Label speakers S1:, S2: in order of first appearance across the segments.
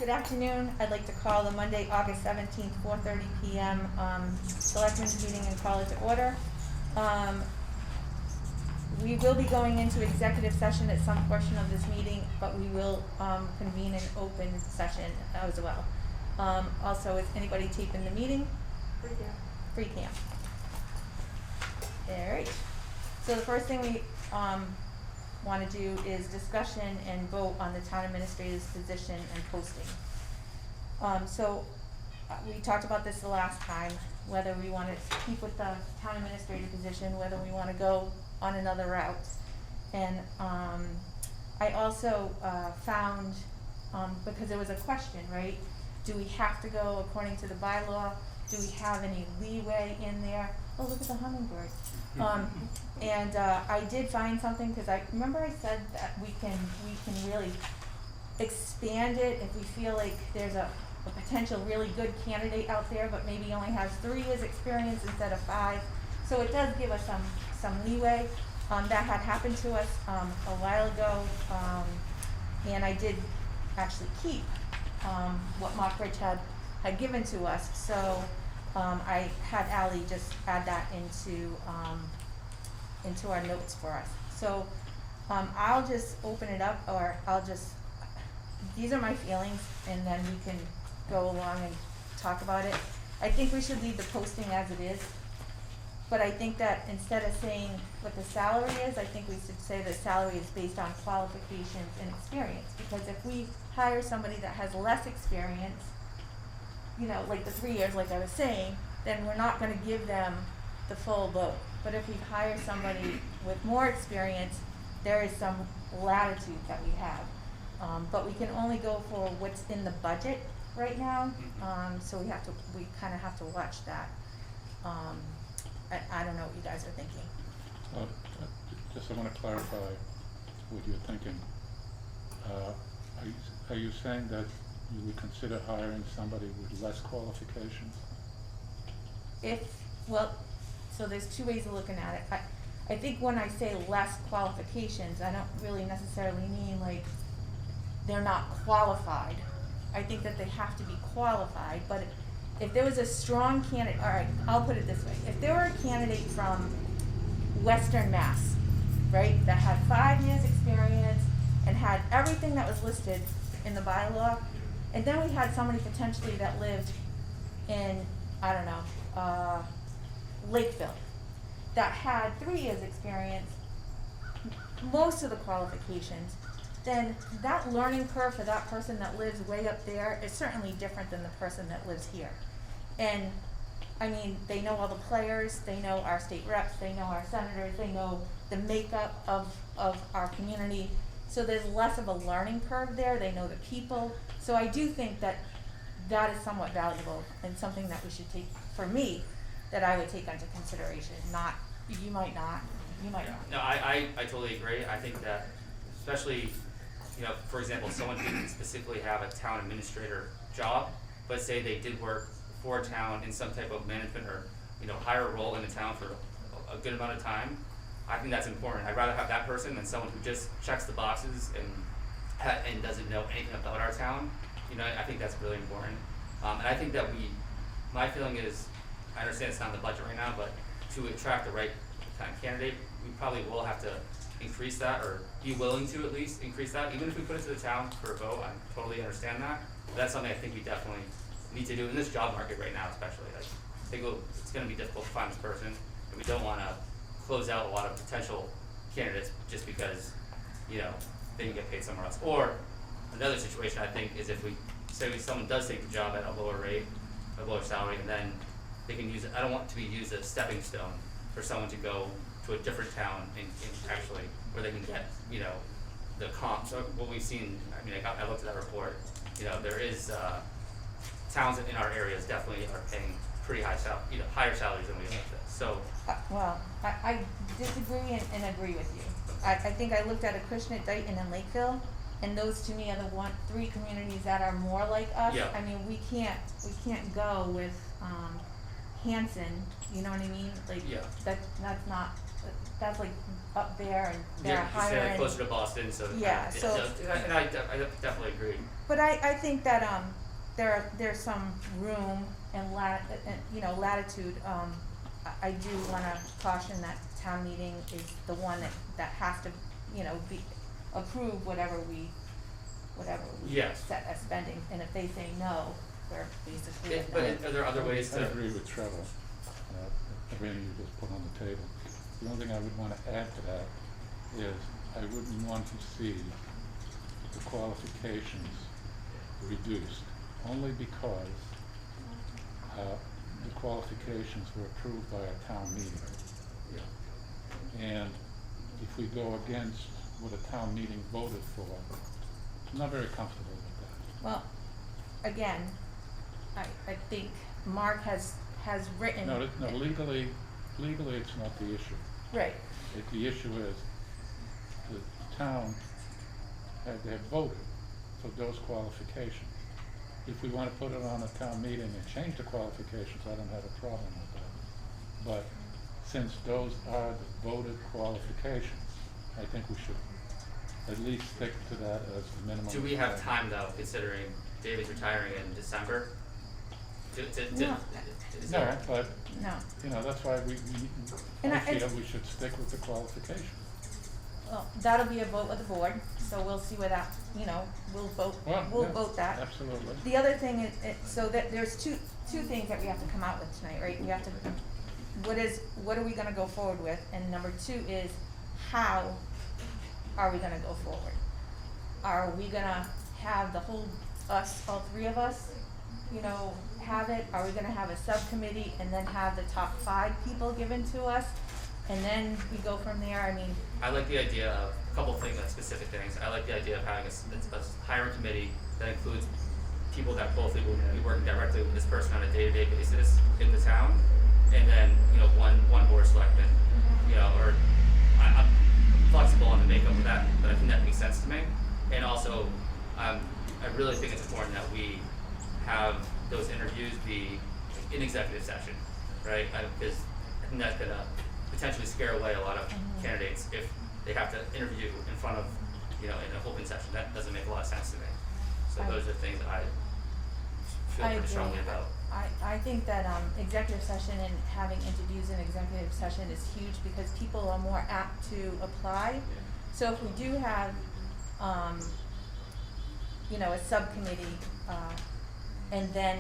S1: Good afternoon. I'd like to call the Monday, August 17th, 4:30 PM, Selectmen's meeting and call it to order. We will be going into executive session at some portion of this meeting, but we will, convene an open session as well. Also, is anybody taping the meeting? Free cam. Alright, so the first thing we, wanna do is discussion and vote on the town administrator's position and posting. We talked about this the last time, whether we wanna keep with the town administrator position, whether we wanna go on another route. And, I also, found, because there was a question, right? Do we have to go according to the bylaw? Do we have any leeway in there? Oh, look at the hummingbird. I did find something, cause I remember I said that we can really expand it if we feel like there's a potential really good candidate out there, but maybe only has 3 years experience instead of 5. So it does give us some leeway. That had happened to us, a while ago, and I did actually keep, what Mockridge had given to us, so, I had Ally just add that into our notes for us. So, I'll just open it up, or these are my feelings, and then we can go along and talk about it. I think we should leave the posting as it is, but I think that instead of saying what the salary is, I think we should say the salary is based on qualifications and experience, because if we hire somebody that has less experience, you know, like the 3 years, like I was saying, then we're not gonna give them the full vote. But if we hire somebody with more experience, there is some latitude that we have. But we can only go for what's in the budget right now, so we kinda have to watch that. I don't know what you guys are thinking.
S2: Just I wanna clarify what you're thinking. Are you saying that you would consider hiring somebody with less qualifications?
S1: So there's 2 ways of looking at it. I think when I say less qualifications, I don't really necessarily mean like they're not qualified. I think that they have to be qualified, but if there was a strong candidate, alright, I'll put it this way. If there were a candidate from Western Mass, right, that had 5 years experience and had everything that was listed in the bylaw, and then we had somebody potentially that lived in, I don't know, Lakeville, that had 3 years experience, most of the qualifications, then that learning curve for that person that lives way up there is certainly different than the person that lives here. And, I mean, they know all the players, they know our state reps, they know our senators, they know the makeup of our community, so there's less of a learning curve there, they know the people. So I do think that is somewhat valuable and something that we should take, for me, that I would take into consideration, not, you might not.
S3: No, I totally agree. I think that especially, you know, for example, someone didn't specifically have a town administrator job, but say they did work for a town in some type of management or, you know, higher role in the town for a good amount of time. I think that's important. I'd rather have that person than someone who just checks the boxes and doesn't know anything about our town. You know, I think that's really important. And I think that my feeling is, I understand it's not in the budget right now, but to attract the right kind of candidate, we probably will have to increase that, or be willing to at least increase that, even if we put it to the town for a vote. I totally understand that. But that's something I think we definitely need to do in this job market right now, especially. Like, I think it's going to be difficult to find this person, and we don't want to close out a lot of potential candidates just because, you know, they can get paid somewhere else. Or another situation I think is if someone does take the job at a lower rate, a lower salary, and then they can use it. I don't want it to be used as a stepping stone for someone to go to a different town and actually where they can get, you know, the comp. So what we've seen, I mean, I looked at that report. You know, there is towns in our areas definitely are paying pretty high higher salaries than we like this. So
S1: Well, I disagree and agree with you. I think I looked at Acushnet, Dayton, and Lakeville, and those to me are the 3 communities that are more like us.
S3: Yeah.
S1: I mean, we can't go with Hanson, you know what I mean? Like,
S3: Yeah.
S1: that's not that's like up there and they're
S3: Yeah, you
S1: higher
S3: said
S1: and.
S3: closer to Boston, so.
S1: Yeah, so-
S3: And I definitely agree.
S1: But I think that, there's some room and latitude, I do wanna caution that town meeting is the one that has to, approve whatever we
S3: Yes.
S1: set as spending, and if they say no, we're basically.
S3: But are there other ways
S2: I
S3: to?
S2: agree with Trevor, everything you just put on the table. The only thing I would wanna add to that is I wouldn't want to see the qualifications reduced, only because the qualifications were approved by a town meeting. And if we go against what a town meeting voted for, I'm not very comfortable with that.
S1: Well, again, I think Mark has written.
S2: No, legally, it's not the issue.
S1: Right,
S2: The issue is the town had voted for those qualifications. If we wanna put it on a town meeting and change the qualifications, I don't have a problem with that. But since those are the voted qualifications, I think we should at least stick to that as the minimum.
S3: Do we have time though, considering David's retiring in December?
S1: No.
S3: Is
S2: No,
S3: there-
S2: but,
S1: no.
S2: that's why
S1: And
S2: I
S1: I-
S2: feel we should stick with the qualifications.
S1: Well, that'll be a vote of the board, so we'll see where that, we'll vote,
S2: Well,
S1: we'll
S2: yeah,
S1: vote that.
S2: Absolutely.
S1: The other thing is, so that there's two things that we have to come out with tonight, right? We have to, what are we gonna go forward with? And number two is, how are we gonna go forward? Are we gonna have the whole, all three of us, have it? Are we gonna have a subcommittee and then have the top 5 people given to us? And then we go from there,
S3: I like the idea of a couple of things, specific things. I like the idea of having a hiring committee that includes people that both will be working directly with this person on a day-to-day basis in the town, and then one board of selectmen, or I'm flexible on the makeup of that, but I think that makes sense to me. And also, I really think it's important that we have those interviews be in executive session, right? Because I think that's gonna potentially scare away a lot of candidates if they have to interview in front of, in an open session. That doesn't make a lot of sense to me. So those are things that I feel pretty strongly about.
S1: I think that, executive session and having interviews in executive session is huge because people are more apt to apply. So if we do have, a subcommittee, and then,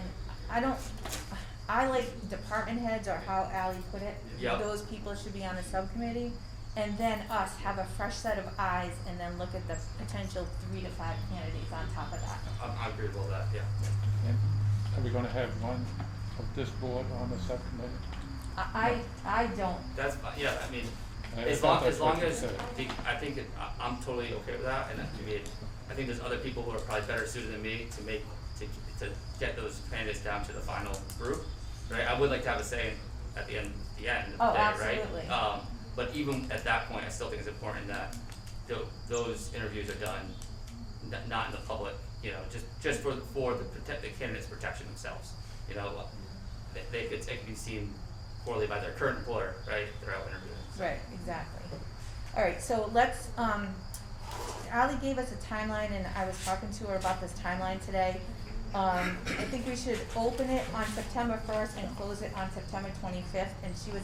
S1: I like department heads, or how Ally put it.
S3: Yep.
S1: Those people should be on a subcommittee, and then us have a fresh set of eyes, and then look at the potential 3 to 5 candidates on top of that.
S3: I'm agreeable with that, yeah.
S2: And are we gonna have one of this board on the subcommittee?
S1: I don't,
S3: That's, yeah, as
S2: thought
S3: long
S2: that's what you
S3: as,
S2: said.
S3: I think I'm totally okay with that, and I think there's other people who are probably better suited than me to get those candidates down to the final group, right? I would like to have a say at the end of the day,
S1: Oh,
S3: right?
S1: absolutely.
S3: But even at that point, I still think it's important that those interviews are done, not in the public, just for the candidates' protection themselves, they could be seen poorly by their current employer, right? They're out interviewing. So.
S1: right, exactly. All right, so let's, Ally gave us a timeline, and I was talking to her about this timeline today. I think we should open it on September 1st and close it on September 25th, and she was,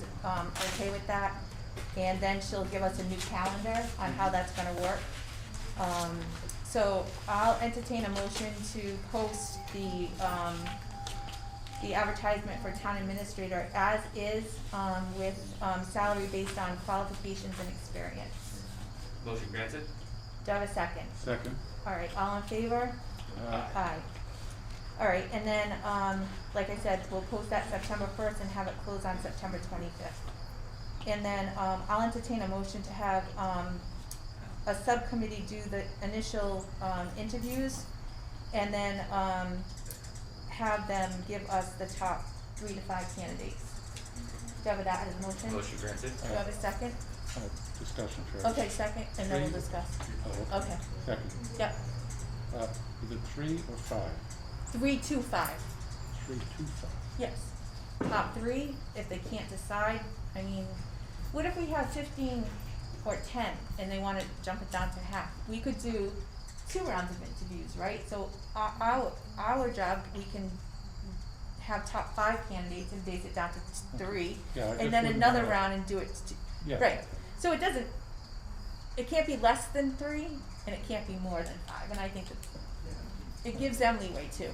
S1: okay with that. And then she'll give us a new calendar on how that's gonna work. So I'll entertain a motion to post the advertisement for town administrator as is, with, salary based on qualifications and experience.
S3: Motion granted?
S1: Do I have a second?
S2: Second.
S1: All right, all in favor?
S2: Aye.
S1: Aye. All right, and then, like I said, we'll post that September 1st and have it close on September 25th. And then, I'll entertain a motion to have, a subcommittee do the initial, interviews, and then, have them give us the top 3 to 5 candidates. Do you have that as a motion?
S3: Motion granted?
S1: Do you have a second?
S2: Discussion first.
S1: Okay, second, and then we'll discuss.
S2: Oh,
S1: Okay,
S2: Second.
S1: yep,
S2: Is it 3 or 5?
S1: 3 to 5.
S2: 3 to 5.
S1: Yes. Top 3, if they can't decide, what if we have 15 or 10 and they wanna jump it down to half? We could do 2 rounds of interviews, right? So our job, we can have top 5 candidates and base it down to 3.
S2: Yeah, I just
S1: And then
S2: wouldn't
S1: another
S2: wanna-
S1: round and do it
S2: Yeah.
S1: right. So it can't be less than 3 and it can't be more than 5, and I think that it gives them leeway too,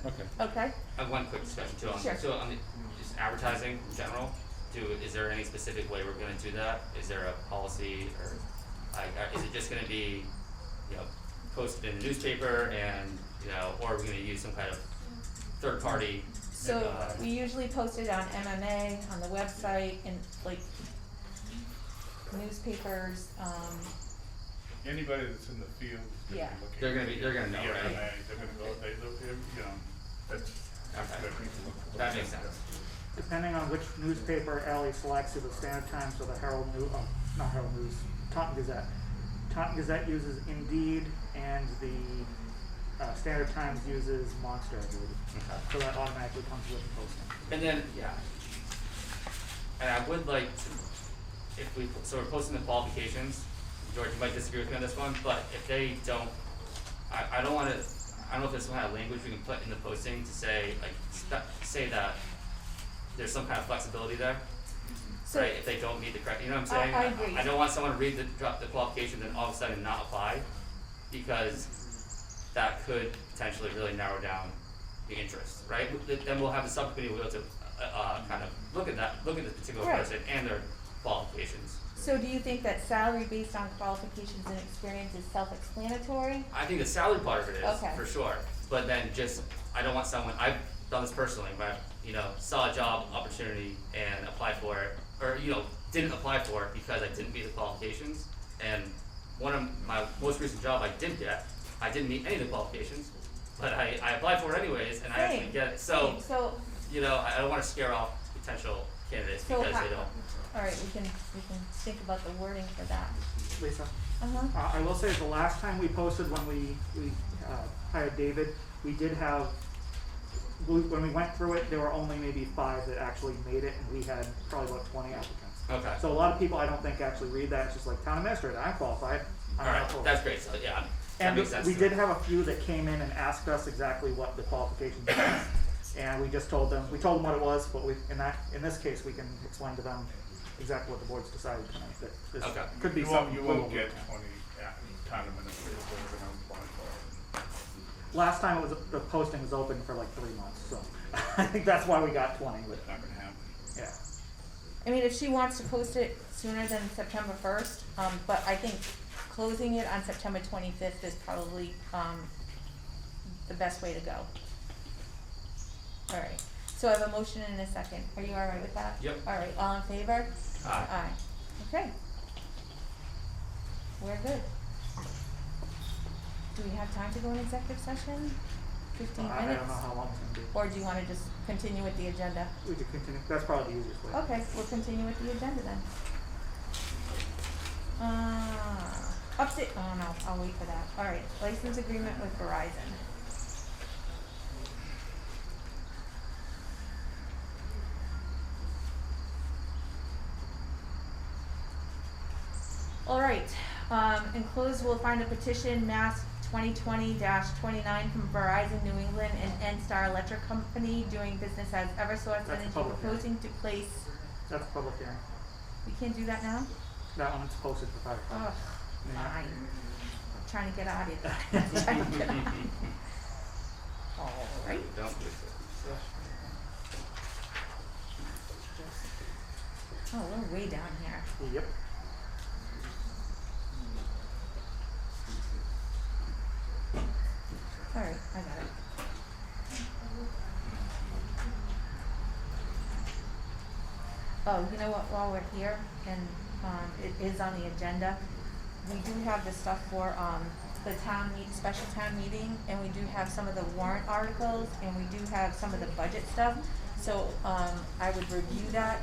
S2: Okay.
S1: okay?
S3: I have one quick discussion too on,
S1: Sure.
S3: so on the, just advertising in general, is there any specific way we're gonna do that? Is there a policy or, like, is it just gonna be, you know, posted in the newspaper and, you know, or are we gonna use some kind of third party?
S1: So we usually post it on MMA, on the website, and like newspapers,
S4: Anybody that's in the field is
S1: Yeah.
S4: gonna be looking.
S3: They're gonna know,
S4: Yeah,
S3: right?
S4: They're gonna go, you know, that's
S3: Okay.
S4: what people look for.
S3: That makes sense.
S5: Depending on which newspaper Ally selects, either the Standard Times or the Herald News, not Herald News, Taunton Gazette. Taunton Gazette uses Indeed, and the Standard Times uses Monster, I believe.
S3: Okay.
S5: So that automatically comes with the posting.
S3: And then, yeah. And I would like to, if we, so we're posting the qualifications, George, you might disagree with me on this one, but if they don't, I don't wanna, I don't know if there's some kind of language we can put in the posting to say, like, say that there's some kind of flexibility there,
S1: so,
S3: right, if they don't meet the correct, you know what I'm saying?
S1: I agree.
S3: I don't want someone to read the qualifications and all of a sudden not apply, because that could potentially really narrow down the interest, right? Then we'll have the subcommittee will be able to, kind of look at this particular
S1: Right.
S3: person and their qualifications.
S1: so do you think that salary based on qualifications and experience is self-explanatory?
S3: I think the salary part of it is,
S1: Okay.
S3: for sure, but then just, I don't want someone, I've done this personally, where, you know, saw a job opportunity and applied for it, or, you know, didn't apply for it because I didn't meet the qualifications, and one of my most recent job I did get, I didn't meet any of the qualifications, but I applied for it anyways, and I actually
S1: Same,
S3: get it, so,
S1: same. So,
S3: you know, I don't wanna scare off potential candidates
S1: so
S3: because they don't.
S1: alright, we can think about the wording for that.
S5: Lisa?
S1: Uh-huh,
S5: I will say the last time we posted, when we hired David, we did have, when we went through it, there were only maybe 5 that actually made it, and we had probably about 20 applicants.
S3: Okay,
S5: So a lot of people, I don't think, actually read that. It's just like, town administrator, I'm qualified. I'm not
S3: alright,
S5: qualified.
S3: that's great, so, yeah, that
S5: And
S3: makes sense
S5: we
S3: to
S5: did
S3: me.
S5: have a few that came in and asked us exactly what the qualifications were. And we just told them what it was, but in this case, we can explain to them exactly what the board's decided tonight, that this
S3: Okay.
S5: could be
S4: You
S5: something.
S4: won't get 20 town administrators that are gonna apply for it.
S5: Last time the posting was open for like 3 months, so I think that's why we got 20, but
S4: It's not gonna happen.
S5: yeah.
S1: I mean, if she wants to post it sooner than September 1st, but I think closing it on September 25th is probably, the best way to go. Alright, so I have a motion and a second, are you alright with that?
S3: Yep.
S1: Alright, all in favor?
S3: Aye.
S1: Aye, okay. We're good. Do we have time to go in executive session? 15
S5: I
S1: minutes?
S5: don't know how long it's gonna be.
S1: Or do you wanna just continue with the agenda?
S5: We could continue, that's probably the easiest way.
S1: Okay, we'll continue with the agenda then. Update, oh no, I'll wait for that. Alright, license agreement with Verizon. Alright, enclosed we'll find a petition, Mass 2020-29 from Verizon New England and N-Star Electric Company doing business as Eversource
S5: That's the
S1: Energy
S5: public hearing.
S1: proposing to place,
S5: That's a public hearing.
S1: we can't do that now?
S5: That one's posted for 5 o'clock.
S1: Ugh,
S5: Yeah.
S1: fine. I'm trying to get out of it. Trying to get out. Alright.
S3: Don't do it.
S1: Oh, we're way down here.
S5: Yep.
S1: Alright, I got it. Oh, you know what, while we're here, and, it is on the agenda, we do have the stuff for, the special town meeting, and we do have some of the warrant articles, and we do have some of the budget stuff. So, I would review that,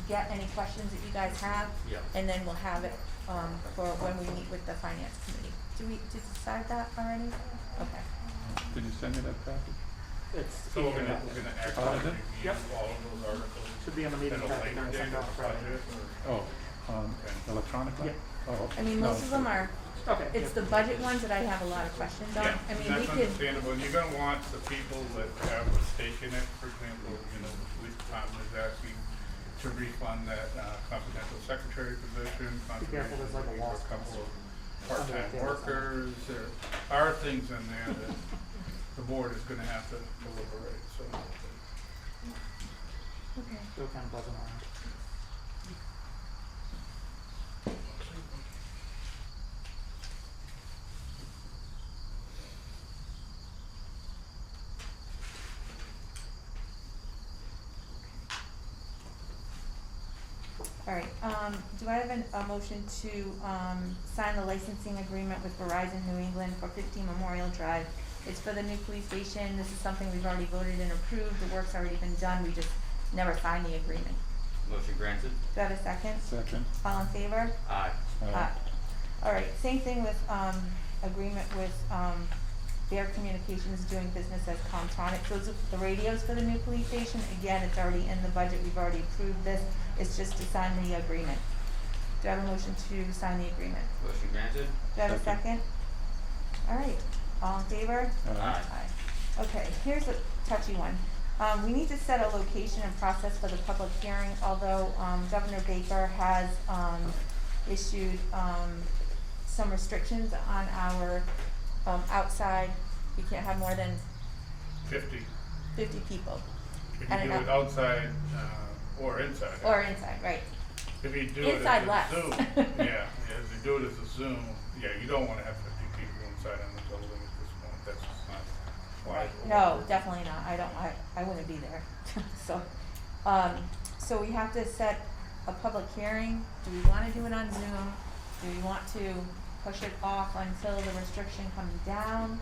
S1: get any questions that you guys have,
S3: Yep.
S1: and then we'll have it, for when we meet with the finance committee. Did we decide that already? Okay.
S2: Did you send me that package?
S5: It's.
S4: So we're gonna actually
S2: Oh, is it?
S4: review
S5: Yep.
S4: all of those articles
S5: Should be on the
S4: at a
S5: meeting packet
S4: later
S5: that I
S4: date
S5: sent
S4: of
S5: out
S4: the
S5: Friday.
S4: budget, or?
S2: Electronically?
S5: Yeah.
S2: Oh,
S1: I mean,
S2: no,
S1: most of them are,
S5: Okay.
S1: it's the budget ones that I have a lot of questions on.
S4: Yeah,
S1: I mean, we
S4: that's
S1: could,
S4: understandable, and you're gonna want the people that have a stake in it, for example, the police department is asking to refund that confidential secretary position,
S5: careful, there's like a
S4: contribution for
S5: lost
S4: a couple of
S5: Under
S4: part-time
S5: there or
S4: workers, there are things in there that the board is gonna have to deliberate, so.
S1: okay.
S5: Still kind of buzzing around.
S1: All right, do I have a motion to, sign the licensing agreement with Verizon New England for 15 Memorial Drive? It's for the new police station. This is something we've already voted and approved. The work's already been done. We just never signed the agreement.
S3: Motion granted.
S1: Do I have a second?
S2: second.
S1: All in favor?
S3: Aye.
S1: All right, same thing with, agreement with, Bear Communications doing business as Comtronic. Those are the radios for the new police station. Again, it's already in the budget. We've already approved this. It's just to sign the agreement. Do I have a motion to sign the agreement?
S3: Motion granted.
S1: Do I have a
S2: Second.
S1: second? All right, all in favor?
S3: Aye.
S1: Okay, here's a touchy one. We need to set a location and process for the public hearing, although, Governor Baker has, issued, some restrictions on our, outside. You can't have more than
S4: 50,
S1: 50 people,
S4: if
S1: I
S4: you do
S1: don't
S4: it
S1: know.
S4: outside, or inside.
S1: or inside, right?
S4: If you do it
S1: Inside
S4: as
S1: less.
S4: a Zoom, yeah, if you do it as a Zoom, yeah, you don't wanna have 50 people inside on the building at this point, that's just not wise.
S1: No, definitely not. I wouldn't be there. So we have to set a public hearing. Do we wanna do it on Zoom? Do we want to push it off until the restriction comes down?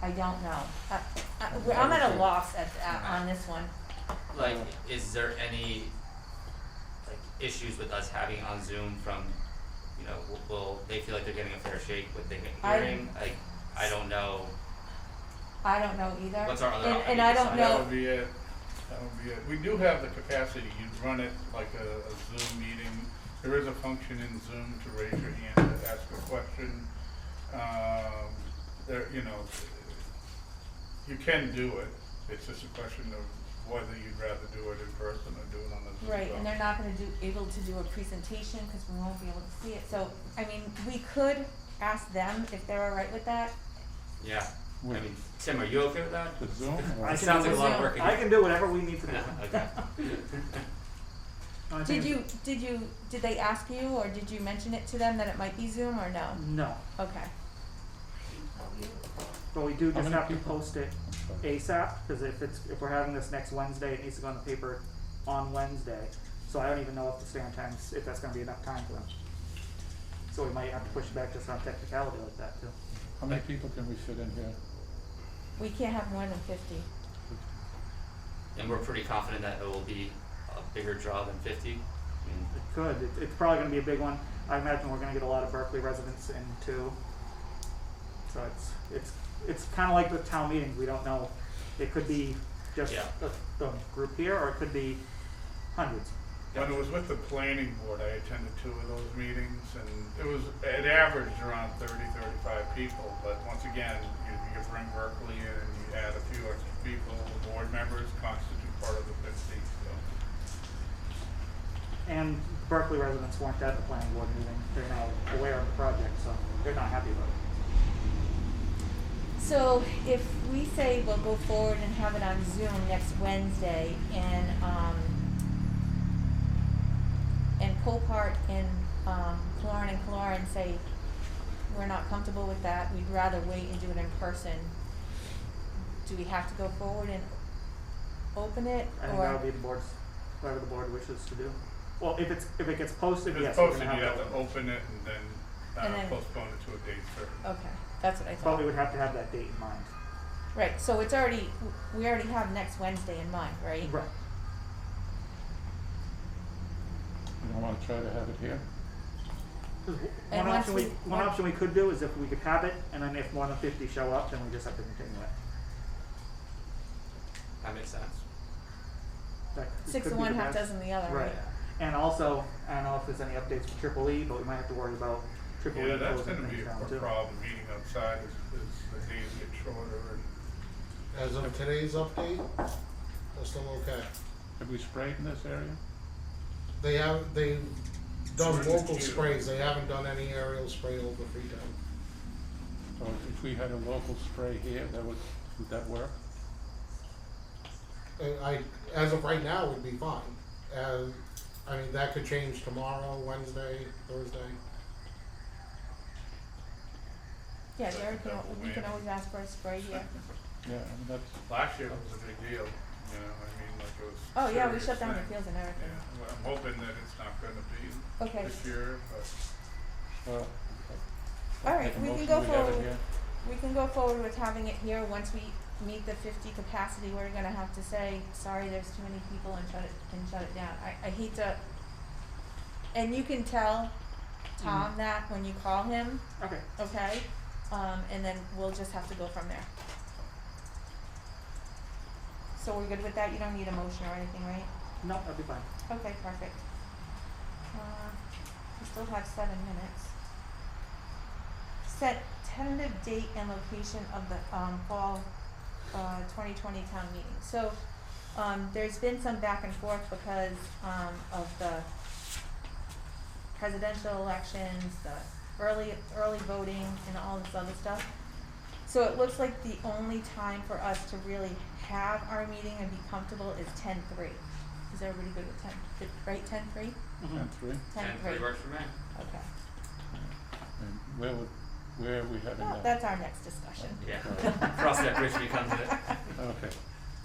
S1: I don't know. I'm at a loss on this one.
S3: Like, is there any, like, issues with us having on Zoom from, you know, will they feel like they're getting a fair shake with the hearing? Like, I don't know.
S1: I don't know either.
S3: What's our other
S1: And I don't
S3: option?
S4: That
S1: know,
S4: would be it, that would be it. We do have the capacity, you'd run it like a Zoom meeting. There is a function in Zoom to raise your hand to ask a question. There, you know, you can do it, it's just a question of whether you'd rather do it in person or do it on the Zoom.
S1: right, and they're not gonna able to do a presentation, cause we won't be able to see it. So, I mean, we could ask them if they're all right with that.
S3: Yeah, I
S2: Wait.
S3: mean, Tim, are you okay with that?
S2: The Zoom or?
S5: I
S3: It
S5: can
S3: sounds
S5: do
S3: like a lot of
S1: Zoom.
S3: work.
S5: I can do whatever we need to do.
S3: Okay.
S5: Only thing is-
S1: Did they ask you, or did you mention it to them that it might be Zoom, or no?
S5: No,
S1: Okay,
S5: but we do
S2: How
S5: just
S2: many
S5: have to
S2: people?
S5: post it
S2: I'm sorry.
S5: ASAP, cause if we're having this next Wednesday, it needs to go in the paper on Wednesday. So I don't even know if the stand times, if that's gonna be enough time for them. So we might have to push it back just on technicality like that too.
S2: How many people can we fit in here?
S1: we can't have more than 50.
S3: And we're pretty confident that it will be a bigger draw than 50. I mean,
S5: It could, it's probably gonna be a big one. I imagine we're gonna get a lot of Berkeley residents in too. So it's kinda like with town meetings, we don't know. It could be just
S3: Yeah.
S5: the group here, or it could be hundreds.
S4: When it was with the planning board, I attended 2 of those meetings, and it averaged around 35 people, but once again, you bring Berkeley in and you add a few extra people, the board members constitute part of the 50, so.
S5: And Berkeley residents weren't at the planning board meeting, they're now aware of the project, so they're not happy about it.
S1: So if we say we'll go forward and have it on Zoom next Wednesday, and Copart and Cloran say we're not comfortable with that, we'd rather wait and do it in person, do we have to go forward and open it,
S5: I think
S1: or?
S5: that would be the board's, whatever the board wishes to do. Well, if it gets posted,
S4: If
S5: yes,
S4: it's
S5: we're
S4: posted,
S5: gonna
S4: you
S5: have
S4: have to open it and
S1: And
S4: then
S1: then-
S4: postpone it to a date certain.
S1: Okay, that's what I
S5: But
S1: thought.
S5: we would have to have that date in mind.
S1: Right, so we already have next Wednesday in mind, right?
S5: Right.
S2: You don't wanna try to have it here?
S5: 'Cause
S1: And
S5: one
S1: once
S5: option
S1: we-
S5: one option we could do is if we could have it, and then if more than 50 show up, then we just have to continue it.
S3: That makes sense.
S5: That
S1: Six
S5: could
S1: of
S5: be
S1: one,
S5: the
S1: half
S5: best.
S1: dozen the other,
S5: Right.
S1: right?
S5: And also, I don't know if there's any updates for Triple E, but we might have to worry about Triple E
S4: Yeah, that's
S5: closing
S4: gonna be
S5: things
S4: a
S5: down too.
S4: problem, meeting outside as the days get shorter and.
S6: As of today's update, they're still okay.
S2: Have we sprayed in this area?
S6: They've done
S4: Where's the
S6: local
S4: queue?
S6: sprays, they haven't done any aerial spray over Freetown.
S2: So if we had a local spray here, would that work?
S6: As of right now, would be fine. I mean, that could change tomorrow, Wednesday, Thursday.
S1: Yeah, Derek, you can always ask for a spray here.
S2: Yeah, I mean, that's,
S4: Last year was a big deal, you know, I mean, like it was.
S1: Oh, yeah, we
S4: serious
S1: shut down the
S4: thing.
S1: fields and everything.
S4: Yeah, well, I'm hoping that it's not gonna be
S1: Okay.
S4: this year, but.
S2: well.
S1: All right,
S2: make a
S1: we can
S2: motion
S1: go
S2: we have it
S1: forward.
S2: here.
S1: We can go forward with having it here. Once we meet the 50 capacity, we're gonna have to say, sorry, there's too many people and shut it down. I hate to, and you can tell Tom that when you call him,
S5: Okay,
S1: okay? And then we'll just have to go from there. So we're good with that? You don't need a motion or anything, right?
S5: no, that'd be fine.
S1: Okay, perfect. We still have 7 minutes. Set tentative date and location of the, fall, 2020 town meeting. So, there's been some back and forth because, of the presidential elections, the early voting and all this other stuff. So it looks like the only time for us to really have our meeting and be comfortable is 10:03. Is everybody good with 10:03?
S5: Mhm.
S2: And three,
S1: 10:03.
S3: Works for me.
S1: Okay.
S2: and where are we having
S1: Well,
S2: that?
S1: that's our next discussion.
S3: Yeah. Cross that bridge when you come to it.
S2: Okay,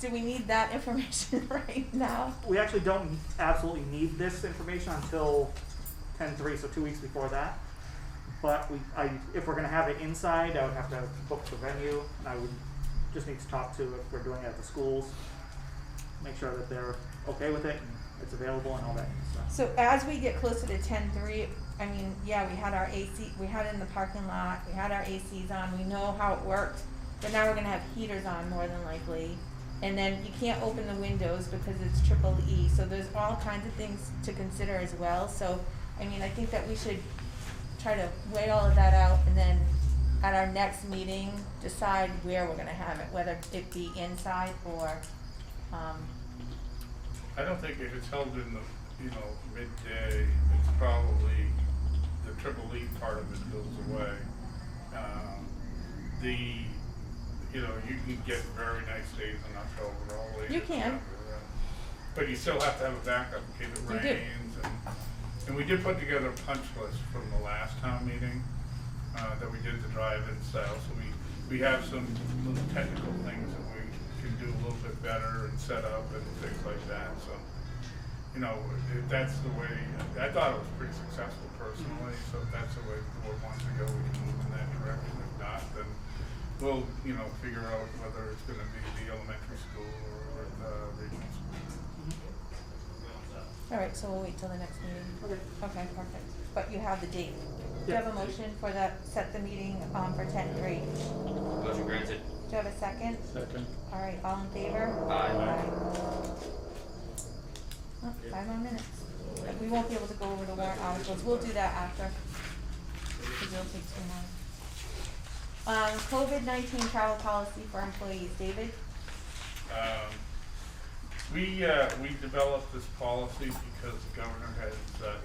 S1: Do we need that information right now?
S5: We actually don't absolutely need this information until 10/3, so 2 weeks before that. But if we're gonna have it inside, I would have to book the venue, and I would just need to talk to, if we're doing it at the schools, make sure that they're okay with it, and it's available and all that stuff.
S1: So as we get closer to 10:03, I mean, yeah, we had our AC, we had it in the parking lot, we had our ACs on, we know how it worked, but now we're gonna have heaters on more than likely. And then you can't open the windows because it's triple E, so there's all kinds of things to consider as well. So, I mean, I think that we should try to weigh all of that out and then at our next meeting, decide where we're gonna have it, whether it be inside or,
S4: I don't think if it's held in the, midday, it's probably, the triple E part of it goes away. You can get very nice days in October, all the way.
S1: You
S4: to
S1: can.
S4: December, but you still have to have a backup in case it
S1: You do.
S4: rains and we did put together a punch list from the last town meeting, that we did the drive-in style, so we have some little technical things that we can do a little bit better and set up and things like that, so. If that's the way, I thought it was pretty successful personally, so if that's the way the board wants to go, we can move in that direction. If not, then we'll, figure out whether it's gonna be the elementary school or the regional school.
S1: all right, so we'll wait till the next meeting.
S5: Okay.
S1: Okay, perfect. But you have the date. Do you
S5: Yeah.
S1: have a motion for set the meeting, for 10:03?
S3: Motion granted.
S1: Do you have a second?
S2: second,
S1: All right, all in favor?
S3: Aye.
S1: Oh, 5 more minutes. We won't be able to go over the warrant articles. We'll do that after. Because it'll take too long. COVID-19 travel policy for employees. David?
S4: We developed this policy because the governor has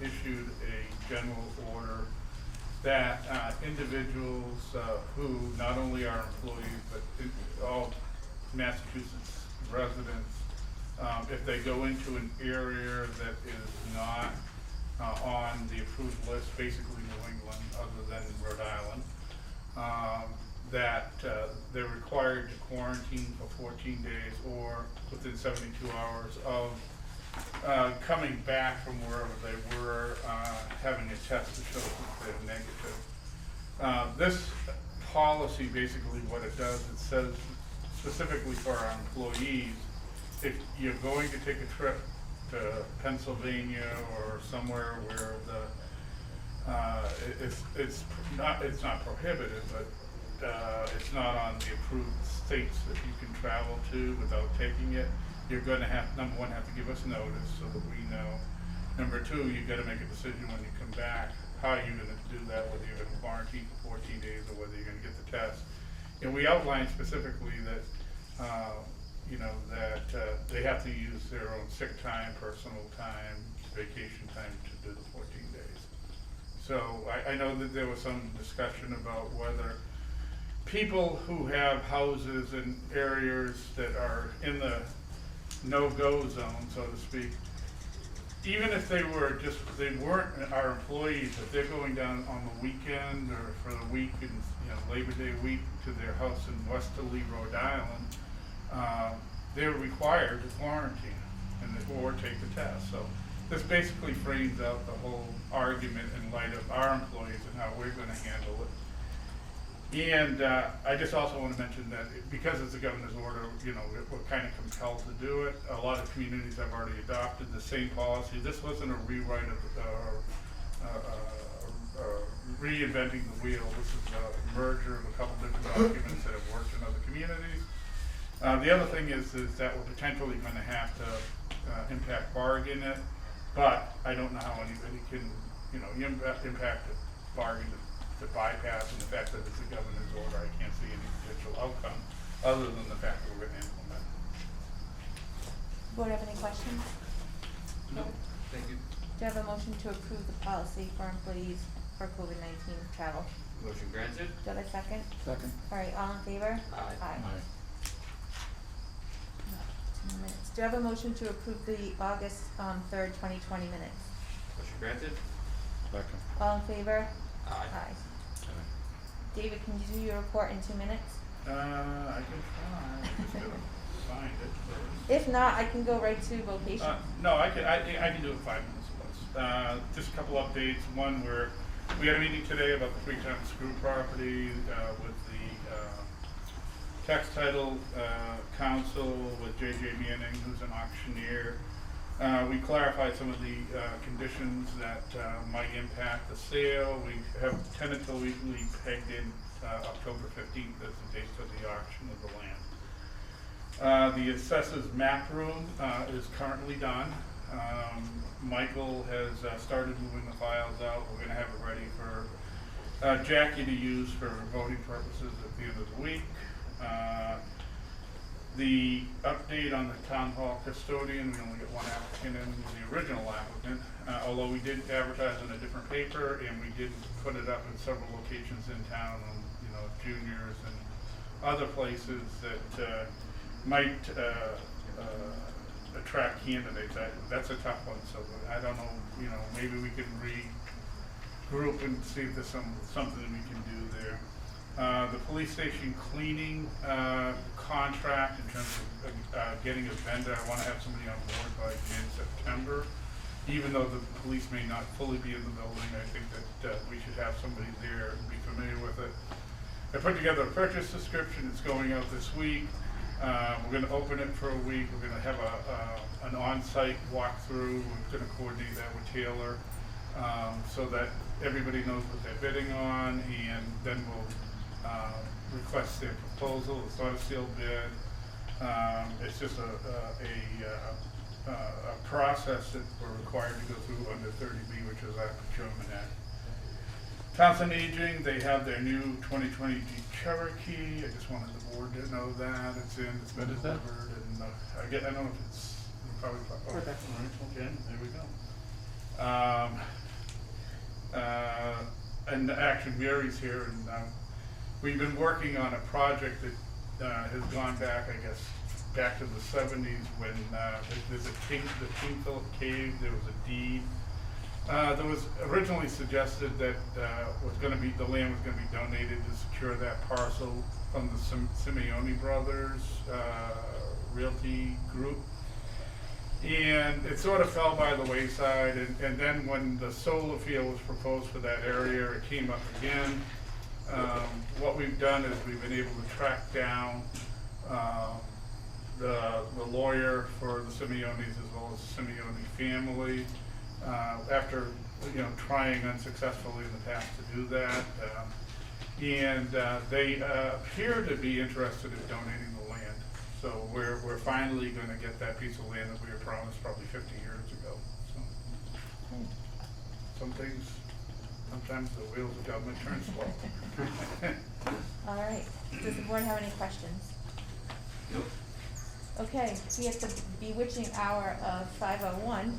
S4: issued a general order that individuals who not only are employees but all Massachusetts residents, if they go into an area that is not on the approved list, basically New England, other than Rhode Island, that they're required to quarantine for 14 days or within 72 hours of coming back from wherever they were, having a test to show that they're negative. This policy, basically what it does, it says specifically for our employees, if you're going to take a trip to Pennsylvania or somewhere where it's not prohibited, but it's not on the approved states that you can travel to without taking it, you're gonna have, number one, have to give us notice so that we know. Number two, you gotta make a decision when you come back, how you're gonna do that, whether you're gonna quarantine for 14 days or whether you're gonna get the test. And we outlined specifically that, you know, that they have to use their own sick time, personal time, vacation time to do the 14 days. So I know that there was some discussion about whether people who have houses in areas that are in the no-go zone, so to speak, even if they weren't our employees, if they're going down on the weekend or for the week in, you know, Labor Day week to their house in Westerly, Rhode Island, they're required to quarantine or take the test. So this basically frames out the whole argument in light of our employees and how we're gonna handle it. And I just also want to mention that because it's a governor's order, you know, we're kind of compelled to do it. A lot of communities have already adopted the same policy. This wasn't a rewrite of, reinventing the wheel. This is a merger of a couple different documents that have worked in other communities. The other thing is that we're potentially going to have to impact bargain it, but I don't know how anybody can, you know, impact a bargain to bypass, and the fact that it's a governor's order, I can't see any potential outcome other than the fact that we're going to implement it.
S1: Board have any questions?
S3: No, thank you.
S1: Do you have a motion to approve the policy for employees for COVID-19 travel?
S3: Motion granted.
S1: Do I have a second?
S2: Second.
S1: All right, all in favor?
S3: Aye.
S1: Aye. 2 minutes. Do I have a motion to approve the August 3rd, 2020 minutes?
S3: Motion granted.
S2: Second.
S1: All in favor?
S3: Aye.
S1: David, can you do your report in 2 minutes?
S4: I can try, just gotta find it first.
S1: If not, I can go right to vocation.
S4: No, I can do it 5 minutes or less. Just a couple updates. One, we had a meeting today about the Freetown Screw property with the tax title council with J.J. Manning, who's an auctioneer. We clarified some of the conditions that might impact the sale. We have tentatively pegged in October 15th as the date for the auction of the land. The assessor's map room is currently done. Michael has started moving the files out. We're going to have it ready for Jackie to use for voting purposes at the end of the week. The update on the town hall custodian, we only got one applicant in, the original applicant, although we did advertise in a different paper and we did put it up in several locations in town on, you know, juniors and other places that might attract candidates. That's a tough one, so I don't know, you know, maybe we can regroup and see if there's something we can do there. The police station cleaning contract in terms of getting a vendor, I want to have somebody on board by mid-September. Even though the police may not fully be in the building, I think that we should have somebody there and be familiar with it. I put together a purchase description. It's going out this week. We're going to open it for a week. We're going to have an on-site walkthrough. We're going to coordinate that with Taylor so that everybody knows what they're bidding on, and then we'll request their proposal. It's not a sealed bid. It's just a process that we're required to go through under 30B, which is our procurement act. Council on Aging, they have their new 2020 Jeep Cherokee. I just wanted the board to know that it's in. It's been
S2: What is that?
S4: delivered, and I don't know if it's probably. Oh,
S5: Okay.
S4: okay, there we go. And actually, Mary's here, and we've been working on a project that has gone back, I guess, back to the 70s when there's the King Philip Cave. There was a deed. There was originally suggested that the land was going to be donated to secure that parcel from the Simeone Brothers Realty Group. And it sort of fell by the wayside, and then when the solar field was proposed for that area, it came up again. What we've done is we've been able to track down the lawyer for the Simeones as well as the Simeone family. After trying unsuccessfully in the past to do that, And they appear to be interested in donating the land. So we're finally gonna get that piece of land that we were promised probably 50 years ago. So some things, sometimes the wheels of government turn slow.
S1: All right, does the board have any questions?
S3: Nope.
S1: Okay, we have the bewitching hour of 5:01.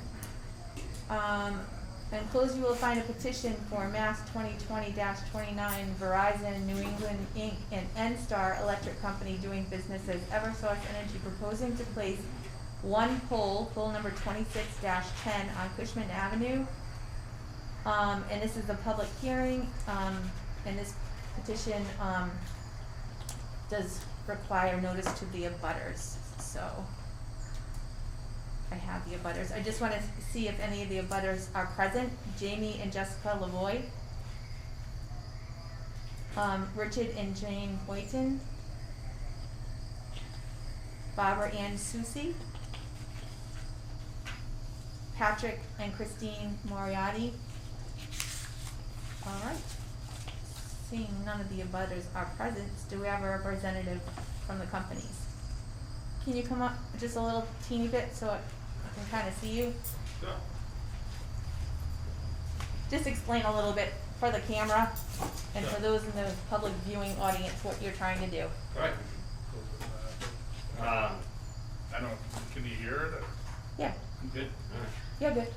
S1: Enclosed you will find a petition for Mass 2020-29 Verizon New England Inc. and N-Star Electric Company doing business as Eversource Energy proposing to place one pole number 26-10 on Cushman Avenue. And this is a public hearing, and this petition, does require notice to the abutters, so I have the abutters. I just wanna see if any of the abutters are present. Jamie and Jessica Lavoy. Richard and Jane Boyton. Barbara Ann Susi. Patrick and Christine Moriarty. All right. Seeing none of the abutters are present, do we have a representative from the companies? Can you come up just a little teeny bit so I can kind of see you?
S7: Sure.
S1: Just explain a little bit for the camera and for
S7: Sure.
S1: those in the public viewing audience what you're trying to do.
S7: Right.
S4: I don't, can you hear it?
S1: Yeah,
S7: Good.
S1: yeah, good.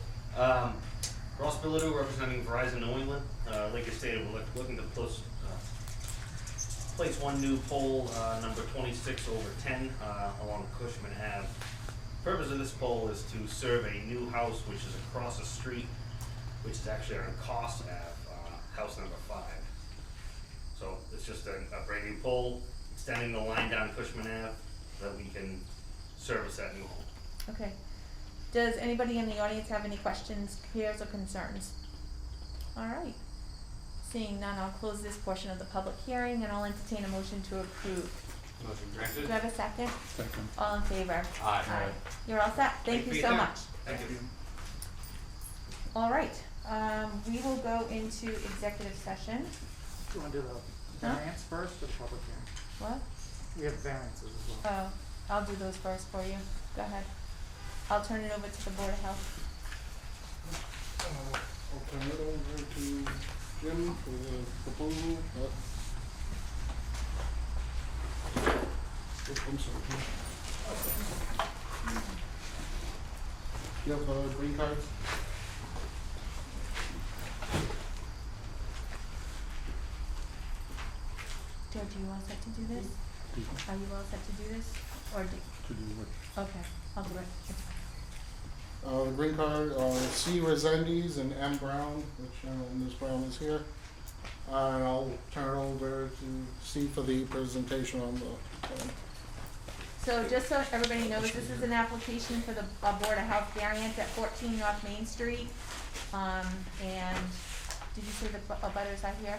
S7: Ross Bilodeau, representing Verizon New England. Like I stated, we're looking to place one new pole, number 26/10, along Cushman Ave. Purpose of this pole is to serve a new house which is across the street, which is actually on Cost Ave, house number 5. So it's just a brand new pole extending the line down Cushman Ave that we can service that new home.
S1: Okay. Does anybody in the audience have any questions, fears, or concerns? All right. Seeing none, I'll close this portion of the public hearing and I'll entertain a motion to approve.
S3: Motion
S1: Do
S3: granted.
S1: I have a second?
S2: Second.
S1: All in favor?
S3: Aye.
S1: You're all set? Thank
S7: for
S1: you
S7: your
S1: so
S7: time.
S1: much.
S7: Thank you.
S1: All right, we will go into executive session.
S5: Do you wanna do the
S1: Huh?
S5: variance first or the public hearing?
S1: What?
S5: We have variances as well.
S1: Oh, I'll do those first for you. Go ahead. I'll turn it over to the Board of Health.
S6: I'll turn it over to Jim for the proposal. I'm sorry. You have green cards?
S1: George, are you all set to do this? Are you all set to do this? Or do,
S2: To do what?
S1: okay, I'll do it. It's fine.
S6: The green card, C. Resendes and M. Brown, which Ms. Brown is here. And I'll turn it over to C for the presentation on the plan.
S1: So just so everybody knows, this is an application for the Board of Health variance at 14 North Main Street. And did you say the abutters are here?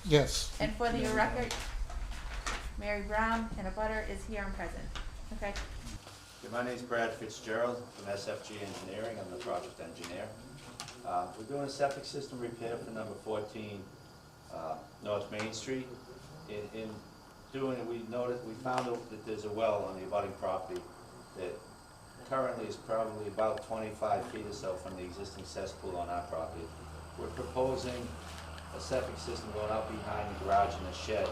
S6: Yes.
S1: And for the record, Mary Brown and a butter is here and present. Okay,
S8: Yeah, my name's Brad Fitzgerald from SFG Engineering. I'm the project engineer. We're doing a septic system repair for number 14 North Main Street. In doing it, we found out that there's a well on the abutting property that currently is probably about 25 feet or so from the existing cesspool on our property. We're proposing a septic system going out behind the garage and the shed.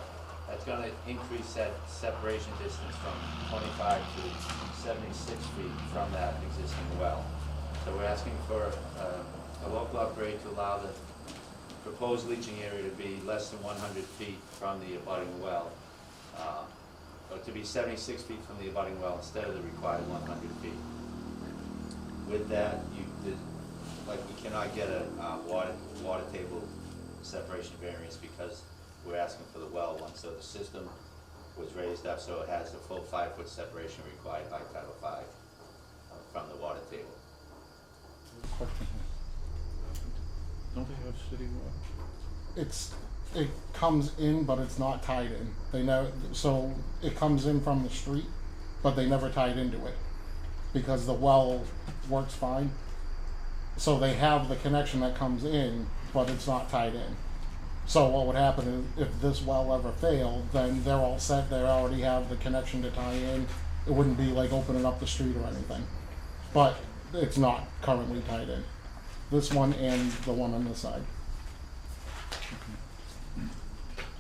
S8: That's going to increase that separation distance from 25 to 76 feet from that existing well. So we're asking for a local upgrade to allow the proposed leaching area to be less than 100 feet from the abutting well, or to be 76 feet from the abutting well instead of the required 100 feet. With that, we cannot get a water table separation variance because we're asking for the well one, so the system was raised up so it has the full 5-foot separation required by Title V from the water table.
S2: Question is, don't they have city water?
S6: It comes in, but it's not tied in. They never, so it comes in from the street, but they never tied into it because the well works fine. So they have the connection that comes in, but it's not tied in. So what would happen is if this well ever failed, then they're all set, they already have the connection to tie in. It wouldn't be like opening up the street or anything. But it's not currently tied in. This one and the one on this side.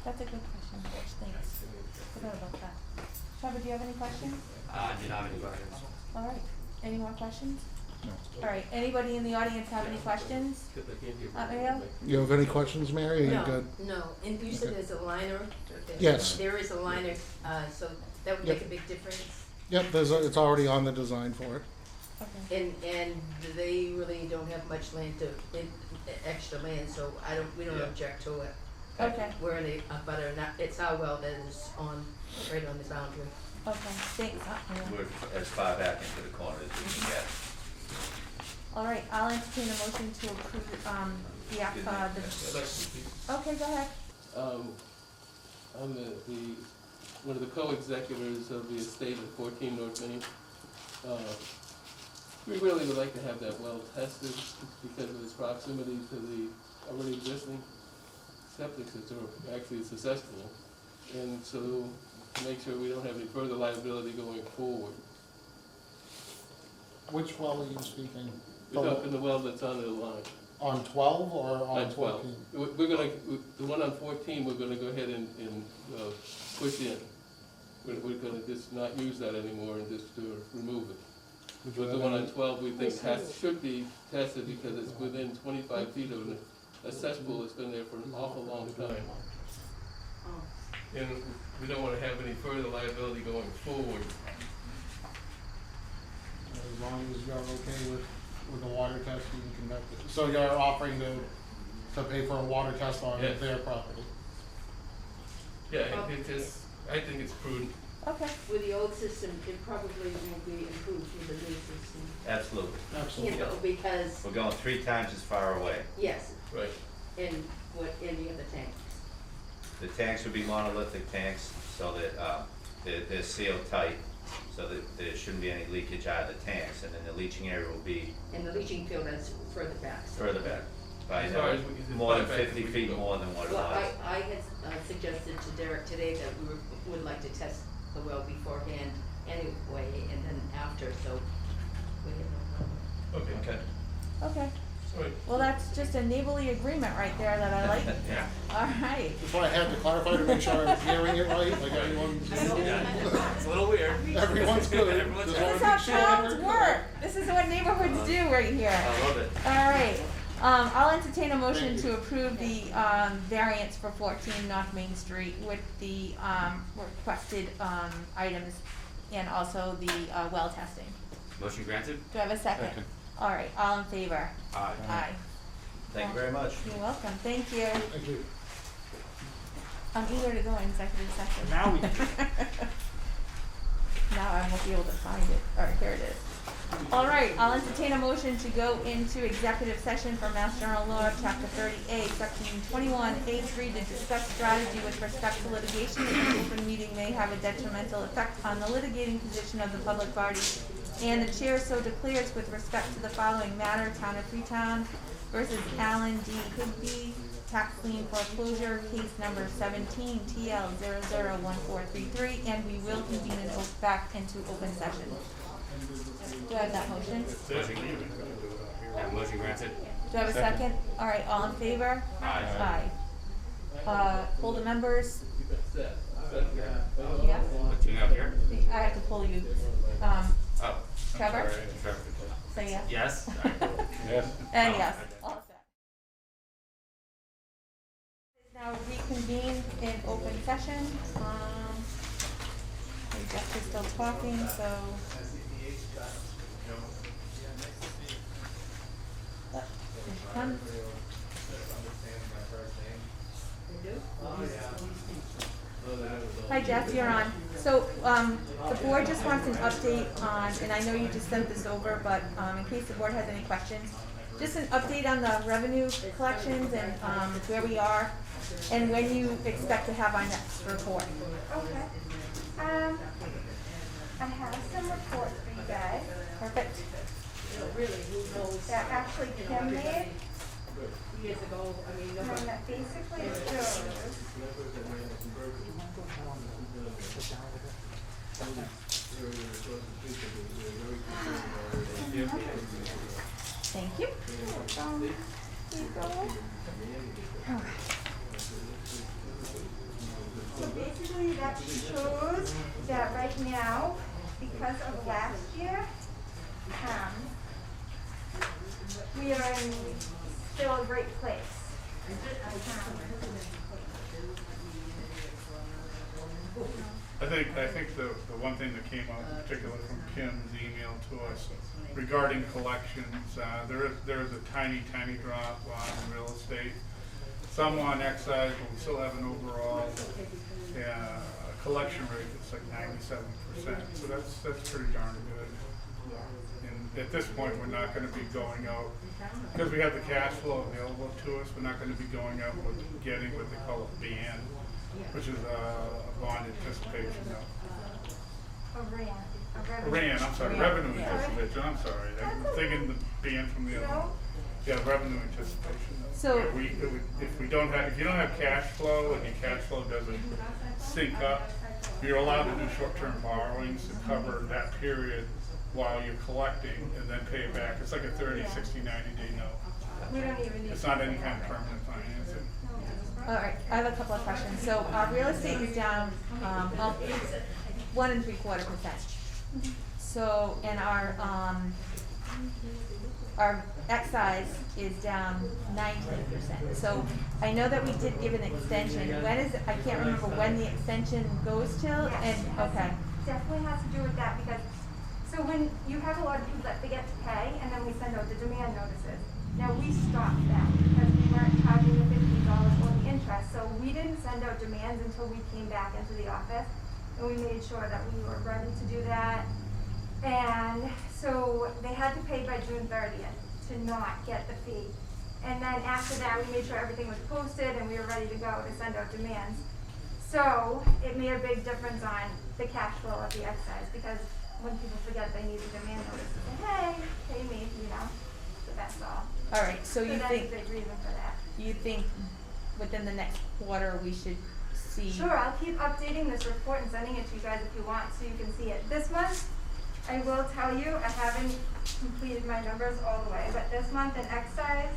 S1: That's a good question, Rich, thanks. Forgot about that. Trevor, do you have any questions?
S3: Do not have any questions.
S1: All right, any more questions?
S2: No.
S1: All right, anybody in the audience have any questions? Mario?
S6: You have any questions, Mary? Are you
S9: No,
S6: good?
S9: no, and you said
S6: Okay.
S9: there's a liner?
S6: Yes.
S9: There is a liner, so that would
S6: Yep.
S9: make a big difference?
S6: Yep, it's already on the design for it.
S1: Okay.
S9: And they really don't have much land extra land, so we don't
S8: Yeah.
S9: object to it.
S1: Okay,
S9: We're in a butter, it's our well that is right on the boundary.
S1: okay, thanks. Mario.
S8: We're as far back into the corner as we can get.
S1: All right, I'll entertain a motion to approve, the app, okay, go ahead.
S10: I'm one of the co-executors of the estate at 14 North Main. We really would like to have that well tested because of its proximity to the already existing septic system, or actually it's successful. And so to make sure we don't have any further liability going forward.
S6: Which well are you speaking?
S10: We're talking the well that's on the line.
S6: On 12 or on
S10: On 12.
S6: 14?
S10: We're gonna, the one on 14, we're gonna go ahead and push in. We're gonna just not use that anymore and just remove it.
S6: Would you
S10: But the
S6: have
S10: one
S6: any-
S10: on 12, we think should be tested because it's within 25 feet of a cesspool that's been there for an awful long time.
S9: Oh.
S10: And we don't wanna have any further liability going forward.
S6: As long as you're okay with the water test being conducted. So you're offering to pay for a water test on
S10: Yes.
S6: their property?
S10: Yeah, it just, I think it's prudent.
S1: Okay,
S9: With the old system, it probably will be improved with the new system.
S8: Absolutely.
S6: Absolutely.
S9: You know, because,
S8: We're going 3 times as far away.
S9: yes,
S10: Right.
S9: in the other tanks.
S8: The tanks would be monolithic tanks, so that they're sealed tight, so that there shouldn't be any leakage out of the tanks, and then the leaching area will be
S9: And the leaching field is further back. so-
S8: further back, by
S10: As far as we can-
S8: more than
S10: as far back
S8: 50
S10: as we
S8: feet
S10: can go.
S8: more than what it
S9: Well,
S8: was.
S9: I had suggested to Derek today that would like to test the well beforehand anyway, and then after, so we have no problem.
S10: Okay.
S8: Okay.
S1: okay.
S10: All right.
S1: Well, that's just a neighborly agreement right there that I like.
S8: Yeah.
S1: All right.
S6: That's why I had to clarify to make sure I was hearing it right, like everyone's.
S3: It's a little weird.
S6: Everyone's good.
S3: Everyone's
S6: Just
S1: This
S6: wanna
S1: is
S6: make
S1: how
S6: sure
S1: towns
S6: we're
S1: work. This is what neighborhoods do right here.
S3: I love it.
S1: All right, I'll entertain a motion
S6: Thank
S1: to
S6: you.
S1: approve the, variance for 14 North Main Street with the, requested, items and also the, well testing.
S3: Motion granted?
S1: Do I have a second?
S2: Second.
S1: All right, all in favor?
S3: Aye.
S1: Aye.
S8: Thank you very much.
S1: You're welcome, thank you.
S6: Thank you.
S1: I'm eager to go in executive session.
S5: Now we,
S1: Now I won't be able to find it. All right, here it is. All right, I'll entertain a motion to go into executive session for Mass General Law, Chapter 30A, Section 21A3, to discuss strategy with respect to litigation. An open meeting may have a detrimental effect on the litigating position of the public party, and the chair so declares with respect to the following matter: Town of Freetown versus Alan D. Higby, tax lien foreclosure, case number 17 TL 001433, and we will convene an back into open session. Do I have that motion?
S3: Motion granted?
S1: Do I have a second? All right, all in favor?
S3: Aye.
S1: Aye. Poll the members. Yes?
S3: What, you out here?
S1: I have to pull you.
S3: Oh.
S1: Trevor?
S3: Trevor.
S1: Say yes.
S3: Yes? All right.
S2: Yes.
S1: And
S3: Oh,
S1: yes.
S3: okay.
S1: All set. Now reconvene in open session. Jeff is still talking, so. Here she comes. Hi Jeff, you're on. So, the board just wants an update on, and I know you just sent this over, but, in case the board has any questions, just an update on the revenue collections and, where we are, and when you expect to have our next report.
S11: Okay. I have some reports for you guys
S1: Perfect.
S11: that actually Kim made.
S9: years ago, I mean,
S11: And then that basically shows,
S5: Do you want to go down sit down over there?
S1: Thank you.
S11: here you go. So basically that shows that right now, because of last year, we are in still a great place.
S4: I think the one thing that came out in particular from Kim's email to us regarding collections, there is a tiny drop on real estate. Some on excise, but we still have an overall collection rate that's like 97%. So that's pretty darn good. And at this point, we're not going to be going out because we have the cash flow available to us. We're not going to be going out with getting what they call a ban, which is a bond anticipation note. Revenue anticipation, I'm sorry. I'm thinking the ban from the other one. Yeah, revenue anticipation note.
S1: So-
S4: If you don't have cash flow and your cash flow doesn't sync up, you're allowed to do short-term borrowings to cover that period while you're collecting and then pay it back. It's like a 30, 60, 90-day note.
S11: We don't even need.
S4: It's not any kind of permanent financing.
S1: All right, I have a couple of questions. So our real estate is down, 1 3/4%. So, and our excise is down 19%. So I know that we did give an extension. When is, I can't remember when the extension goes till,
S11: Yes,
S1: and,
S11: it has
S1: okay.
S11: definitely has to do with that because, so when you have a lot of people that forget to pay and then we send out the demand notices. Now we stopped that because we weren't charging the $50 or the interest, so we didn't send out demands until we came back into the office. And we made sure that we were ready to do that. And so they had to pay by June 30th to not get the fee. And then after that, we made sure everything was posted and we were ready to go to send out demands. So it made a big difference on the cash flow of the excise because when people forget they need a demand notice, they say, hey, pay me, you know, so that's all.
S1: All right, so you
S11: that's
S1: think,
S11: a big reason for that.
S1: you think within the next quarter we should see?
S11: Sure, I'll keep updating this report and sending it to you guys if you want so you can see it. This month, I will tell you, I haven't completed my numbers all the way, but this month in excise,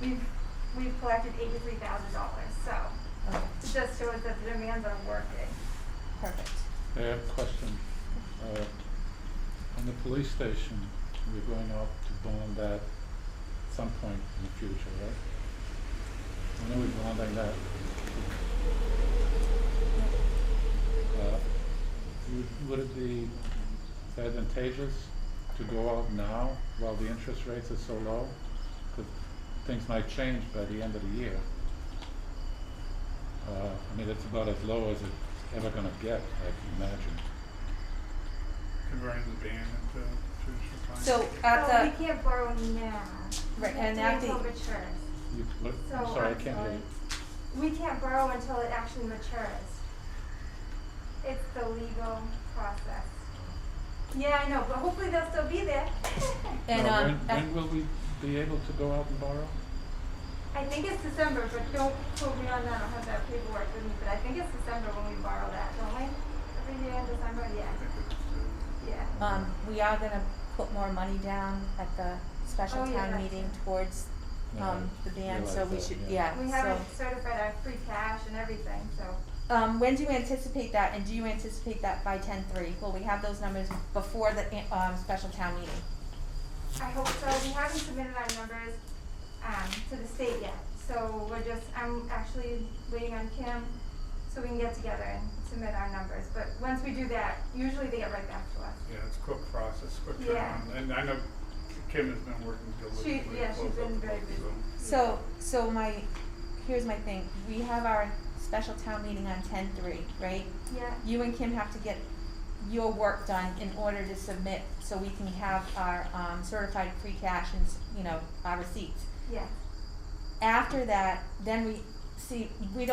S11: we've collected $83,000, so
S1: Okay,
S11: it just shows that the demands are working.
S1: perfect.
S2: I have a question. On the police station, we're going out to bond that at some point in the future, right? When are we bonding that? Would it be advantageous to go out now while the interest rates are so low? Because things might change by the end of the year. I mean, it's about as low as it's ever gonna get, I can imagine.
S4: Converting the ban into traditional finance.
S1: So at
S11: So
S1: the,
S11: we can't borrow now.
S1: Right,
S11: We
S1: and
S11: have
S1: at
S11: to
S1: the-
S11: wait till it matures.
S2: What,
S11: So
S2: I'm sorry, I can't hear you.
S11: We can't borrow until it actually matures. It's the legal process. Yeah, I know, but hopefully they'll still be there.
S1: and,
S2: Now,
S1: at-
S2: when will we be able to go out and borrow?
S11: I think it's December, but don't quote me on that, I don't have that paperwork with me, but I think it's December when we borrow that, don't we? Every year in December, yeah, yeah.
S1: we are gonna put more money down at the special
S11: Oh, yeah,
S1: town
S11: that's
S1: meeting
S11: it.
S1: towards,
S2: Yeah,
S1: the band,
S2: realize
S1: so we
S2: that,
S1: should,
S2: yeah.
S1: yeah,
S11: We
S1: so.
S11: have it certified our free cash and everything, so.
S1: When do you anticipate that, and do you anticipate that by 10/3? Will we have those numbers before the, special town meeting?
S11: I hope so. We haven't submitted our numbers, to the state yet. So I'm actually waiting on Kim so we can get together and submit our numbers. But once we do that, usually they get right back to us.
S4: Yeah, it's a quick process, quick
S11: Yeah.
S4: turnaround. And I know Kim has been working diligently.
S11: Yeah,
S4: to
S11: she's
S4: close
S11: been
S4: up the
S11: very
S4: books,
S11: busy.
S4: so.
S1: So here's my thing, we have our special town meeting on 10/3, right?
S11: Yeah,
S1: You and Kim have to get your work done in order to submit, so we can have our, certified free cash and, our receipts.
S11: yeah.
S1: After that, then we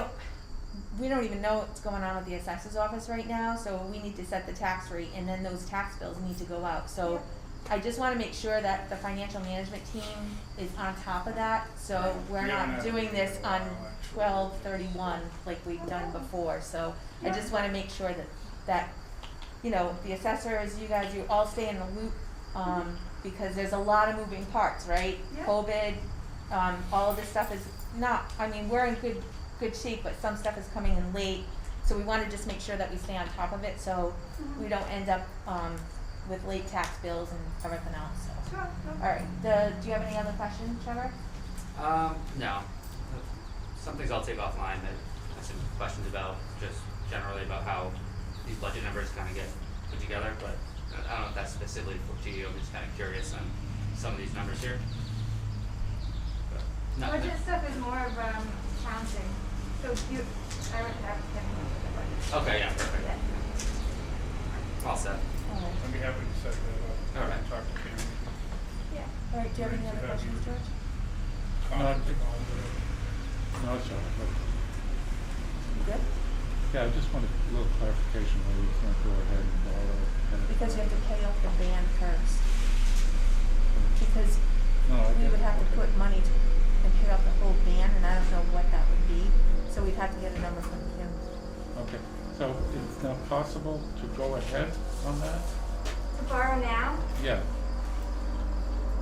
S1: don't even know what's going on with the assessor's office right now, so we need to set the tax rate, and then those tax bills need to go out. So I just wanna make sure that the financial management team is on top of that, so we're
S4: We haven't
S1: not
S4: had
S1: doing
S4: a
S1: this
S4: meeting in a
S1: on
S4: while, actually.
S1: 12/31 like we've done before, so I just wanna make sure that, you know, the assessors, you guys, you all stay in the loop, because there's a lot of moving parts, right?
S11: Yeah.
S1: COVID, all of this stuff is not, I mean, we're in good shape, but some stuff is coming in late, so we wanna just make sure that we stay on top of it, so we don't end up, with late tax bills and everything else, so.
S11: Sure, no.
S1: Alright, do you have any other questions, Trevor?
S3: No. Some things I'll take offline that I have some questions about, just generally about how these budget numbers kind of get put together, but I don't know if that's specifically for you, I'm just kind of curious on some of these numbers here. But, no,
S11: Budget stuff is more of, accounting, so you, I would have to get into the budget.
S3: Okay, yeah, perfect.
S11: Yeah.
S3: All set.
S1: Alright,
S4: I'd be happy to set that up.
S3: All right.
S4: Talk to Tammy.
S11: Yeah.
S1: alright, do you have any other questions, George?
S4: Conference call with her.
S2: No, it's all right.
S1: You good?
S2: Yeah, I just wanted a little clarification why we can't go ahead and borrow.
S1: Because you have to pay off the band first, because
S2: No, I
S1: we
S2: get
S1: would
S2: it.
S1: have to
S2: Okay.
S1: put money and pay off the whole band, and I don't know what that would be, so we'd have to get a number from him.
S2: Okay, so it's not possible to go ahead on that?
S11: To borrow now?
S2: Yeah,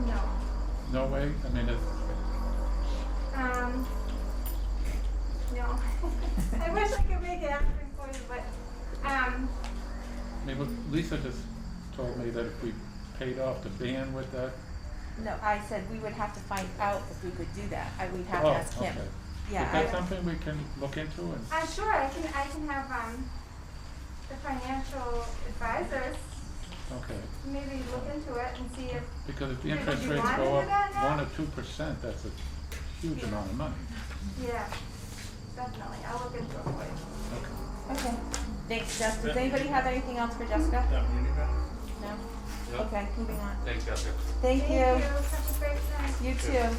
S11: No.
S2: no way, I mean, it's,
S11: No. I wish I could make it happen for you, but,
S2: I mean, what Lisa just told me that if we paid off the band with that.
S1: No, I said we would have to find out if we could do that, we'd have
S2: Oh,
S1: to ask him.
S2: okay.
S1: Yeah,
S2: Is that something we can look into and,
S11: I'm sure I can have, the financial advisors
S2: okay.
S11: maybe look into it and see if,
S2: Because if the
S11: Would
S2: interest
S11: you
S2: rates
S11: wanna
S2: go
S11: do
S2: up
S11: that now?
S2: 1 or 2%, that's a huge
S11: Yeah.
S2: amount of money.
S11: yeah, definitely, I'll look into it for you.
S2: Okay.
S1: Okay, thanks, Jess. Does anybody have anything else for Jessica?
S4: That meeting,
S1: No?
S3: Nope.
S1: Okay, moving on.
S3: Thanks, Jessica.
S1: Thank you.
S11: Have a great night.
S1: You too.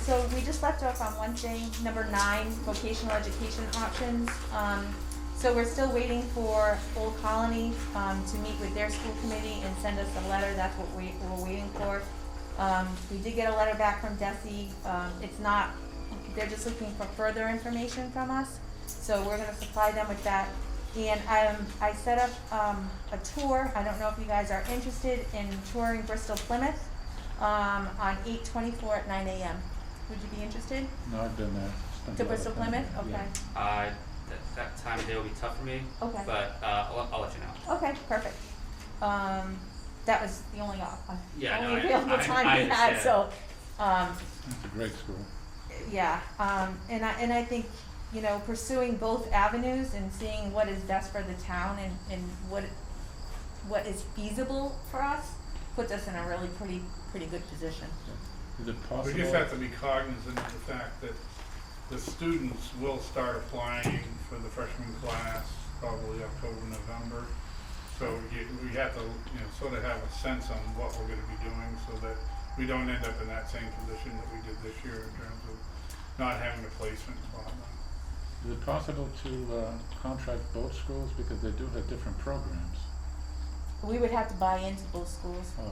S1: So we just left off on one thing, number 9, vocational education options. So we're still waiting for Old Colony, to meet with their school committee and send us a letter, that's what we're waiting for. We did get a letter back from DESI, it's not, they're just looking for further information from us, so we're gonna supply them with that. And I set up, a tour, I don't know if you guys are interested in touring Bristol Plymouth, on 8/24 at 9 AM. Would you be interested?
S2: No, I've done that. Spent a
S1: To
S2: lot of
S1: Bristol
S2: time
S1: Plymouth?
S2: there,
S1: Okay,
S2: yeah.
S3: That time of day will be tough for me,
S1: okay,
S3: but, I'll let you know.
S1: okay, perfect. That was the only,
S3: Yeah, no,
S1: only
S3: I-
S1: available
S3: I
S1: time we had,
S3: understand.
S1: so,
S2: That's a great school.
S1: yeah, and I think, you know, pursuing both avenues and seeing what is best for the town and what is feasible for us puts us in a really pretty good position.
S2: Is it
S4: We
S2: possible?
S4: just have to be cognizant of the fact that the students will start applying for the freshman class probably October, November. So we have to, you know, sort of have a sense on what we're gonna be doing so that we don't end up in that same position that we did this year in terms of not having a placement spot.
S2: Is it possible to contract both schools because they do have different programs?
S1: We would have to buy into both schools,
S2: Oh,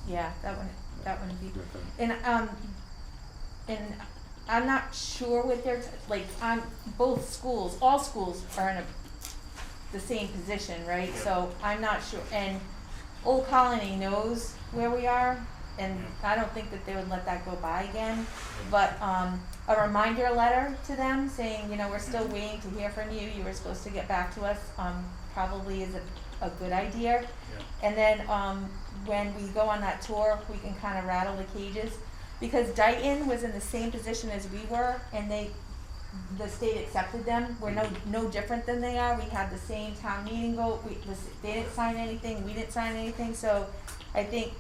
S1: yeah, that wouldn't be.
S2: good then.
S1: And I'm not sure what they're, both schools, all schools are in the same position, right? So I'm not sure, and Old Colony knows where we are, and I don't think that they would let that go by again. But, a reminder letter to them saying, you know, we're still waiting to hear from you, you were supposed to get back to us, probably is a good idea. And then, when we go on that tour, we can kind of rattle the cages, because Dayton was in the same position as we were, and the state accepted them. We're no different than they are. We had the same town meeting vote. They didn't sign anything. We didn't sign anything. So I think,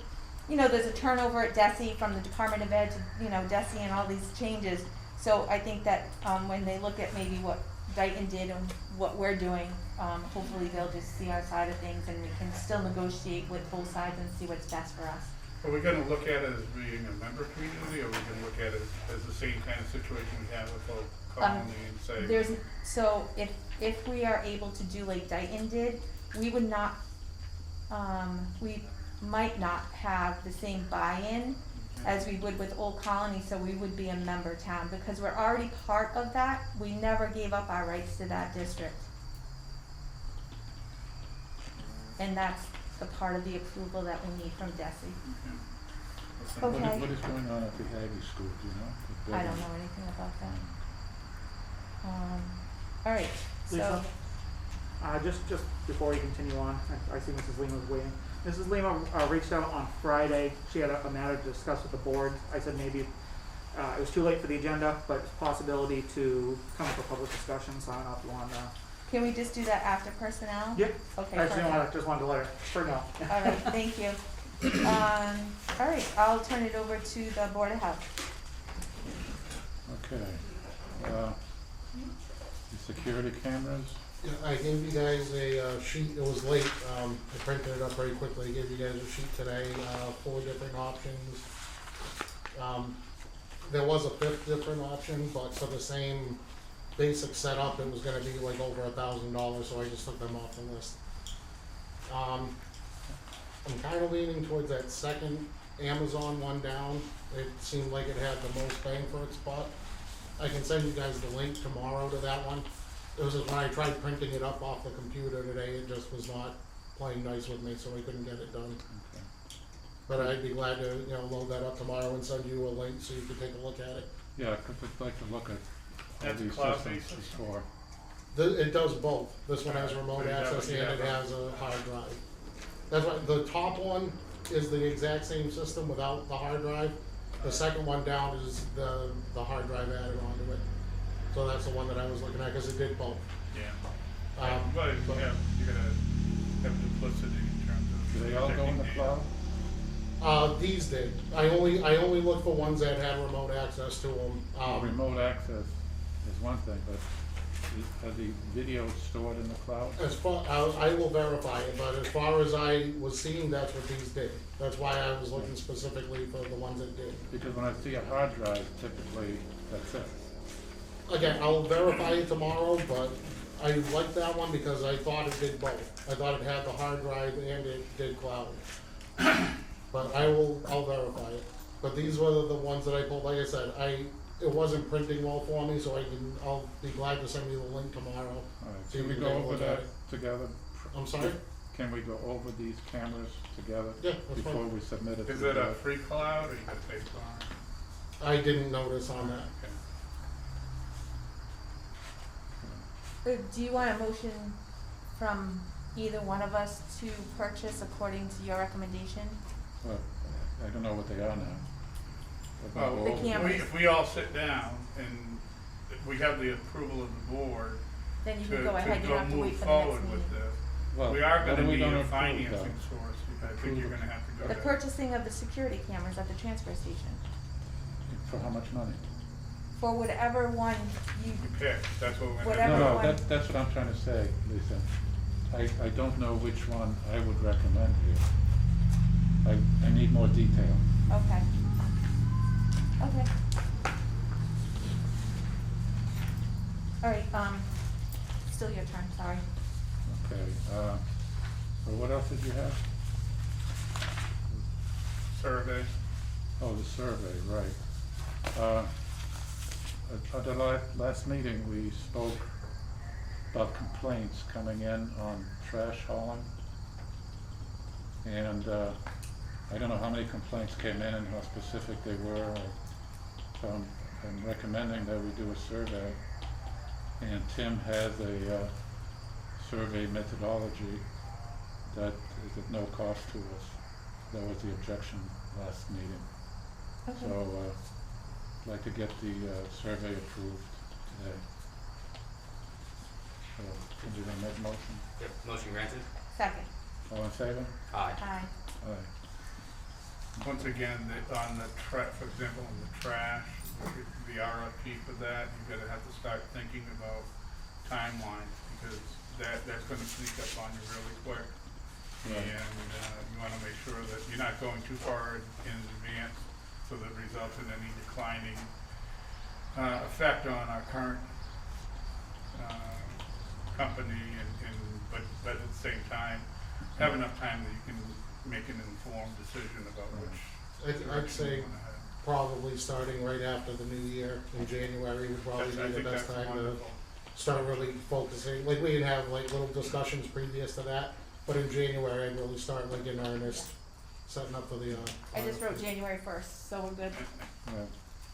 S1: you know, there's a turnover at DESI from the Department of Ed to, you know, DESI and all these changes. So I think that, when they look at maybe what Dayton did and what we're doing, hopefully they'll just see our side of things, and we can still negotiate with both sides and see what's best for us.
S4: Are we gonna look at it as being a member community, or are we gonna look at it as the same kind of situation we have with Old Colony and say?
S1: So if we are able to do like Dayton did, we would not, might not have the same buy-in as we would with Old Colony, so we would be a member town, because we're already part of that, we never gave up our rights to that district. And that's the part of the approval that we need from DESI.
S2: What is,
S1: Okay.
S2: what is going on at the Aggie School, do you know? The
S1: I don't
S2: building?
S1: know anything about that. Alright, so,
S5: Lisa? Just before you continue on, I see Mrs. Lima was waiting. Mrs. Lima reached out on Friday. She had a matter to discuss with the board. I said maybe it was too late for the agenda, but it's a possibility to come up with public discussion, so I don't know if you want to.
S1: can we just do that after personnel?
S5: Yep.
S1: Okay,
S5: I
S1: perfect.
S5: just wanted to let her know.
S1: Alright, thank you. Alright, I'll turn it over to the Board of Health.
S2: Okay. The security cameras,
S6: Yeah, I gave you guys a sheet, it was late, I printed it up very quickly, I gave you guys a sheet today, 4 different options. There was a 5th different option, but for the same basic setup, it was gonna be like over $1,000, so I just took them off the list. I'm kinda leaning towards that second Amazon one down, it seemed like it had the most bang for its buck. I can send you guys the link tomorrow to that one. It was just when I tried printing it up off the computer today, it just was not playing nice with me, so I couldn't get it done.
S2: okay.
S6: But I'd be glad to, load that up tomorrow and send you a link so you can take a look at it.
S2: Yeah, 'cause I'd like to look at all
S4: That's
S2: these
S4: cloud-based
S2: systems
S4: system?
S2: before.
S6: It does both. This one has remote
S4: So you have
S6: access
S4: a- you
S6: and it
S4: have
S6: has a hard drive. That's why, the top one is the exact same system without the hard drive. The second one down is the hard drive added onto it. So that's the one that I was looking at, cause it did both.
S4: Yeah.
S6: But-
S4: You're gonna have duplicity in terms of.
S2: Do they all go in the
S4: protecting
S2: cloud?
S6: These did. I only looked for ones that had remote access to them.
S2: Remote access is one thing, but are the videos stored in the cloud?
S6: As far, I will verify it, but as far as I was seeing, that's what these did. That's why I was looking specifically for the ones that did.
S2: Because when I see a hard drive, typically, that's it.
S6: Again, I'll verify it tomorrow, but I like that one because I thought it did both. I thought it had the hard drive and it did cloud. But I'll verify it. But these were the ones that I pulled, like I said, it wasn't printing well for me, so I'll be glad to send you the link tomorrow.
S2: All right,
S6: So
S2: can
S6: you
S2: we
S6: can
S2: go
S6: take a
S2: over
S6: look at
S2: that
S6: it.
S2: together?
S6: I'm sorry?
S2: Can we go over these cameras together?
S6: Yeah, that's
S2: Before
S6: fine.
S2: we submit it to
S4: Is
S2: the
S4: it a
S2: board?
S4: free cloud or you gotta pay for it?
S6: I didn't notice on that.
S4: Okay.
S1: Do you want a motion from either one of us to purchase according to your recommendation?
S2: Well, I don't know what they are now. But
S4: Well,
S2: we'll
S1: The
S2: go over-
S1: cameras.
S4: if we all sit down and if we have the approval of the board
S1: Then you
S4: to
S1: can go ahead, you don't have to
S4: move
S1: wait for the next
S4: forward
S1: meeting.
S4: with this,
S2: Well,
S4: we are
S2: what
S4: gonna
S2: we
S4: need
S2: gonna
S4: a
S2: approve,
S4: financing
S2: though?
S4: source. I think you're gonna have to go
S1: The
S4: to.
S1: purchasing of the security cameras at the transfer station,
S2: For how much money?
S1: for whatever one you,
S4: You pick, that's what we're gonna.
S1: Whatever
S2: No, no,
S1: one-
S2: that's what I'm trying to say, Lisa. I don't know which one I would recommend here. I need more detail.
S1: okay. Okay. Alright, still your turn, sorry.
S2: Okay, so what else did you have?
S4: Survey.
S2: Oh, the survey, right. At the last meeting, we spoke about complaints coming in on trash hauling. And, I don't know how many complaints came in and how specific they were, so I'm recommending that we do a survey. And Tim has a, survey methodology that is at no cost to us. That was the objection last meeting.
S1: Okay.
S2: So, I'd like to get the, survey approved today. So, can you make a motion?
S3: Yep, motion granted.
S1: Second,
S2: All in favor?
S3: Aye.
S1: aye.
S2: Aye.
S4: Once again, on the for example, on the trash, the RFP for that, you're gonna have to start thinking about timelines, because that's gonna sneak up on you really quick.
S2: Right.
S4: And, you wanna make sure that you're not going too far in advance, so that results in any declining, effect on our current, company but at the same time, have enough time that you can make an informed decision about which
S6: I'd
S4: direction
S6: say
S4: we wanna head.
S6: probably starting right after the new year in January would probably
S4: That's- I
S6: be the
S4: think
S6: best
S4: that's
S6: time to
S4: wonderful.
S6: start really focusing. Like we can have like little discussions previous to that, but in January I'd really start like in earnest, setting up for the.
S1: I just wrote January first, so we're good.
S2: Yeah.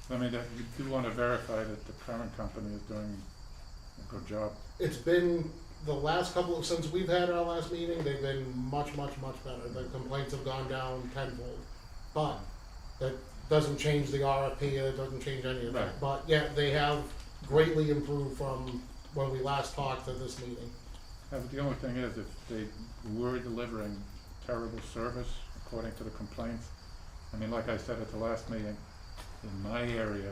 S2: I mean, that, you do wanna verify that the current company is doing a good job.
S6: It's been the last couple of, since we've had our last meeting, they've been much better. The complaints have gone down tenfold. But that doesn't change the RFP, it doesn't change any of that.
S2: Right.
S6: But yeah, they have greatly improved from when we last talked to this meeting.
S2: Yeah, but the only thing is, if they were delivering terrible service according to the complaints, I mean, like I said at the last meeting, in my area,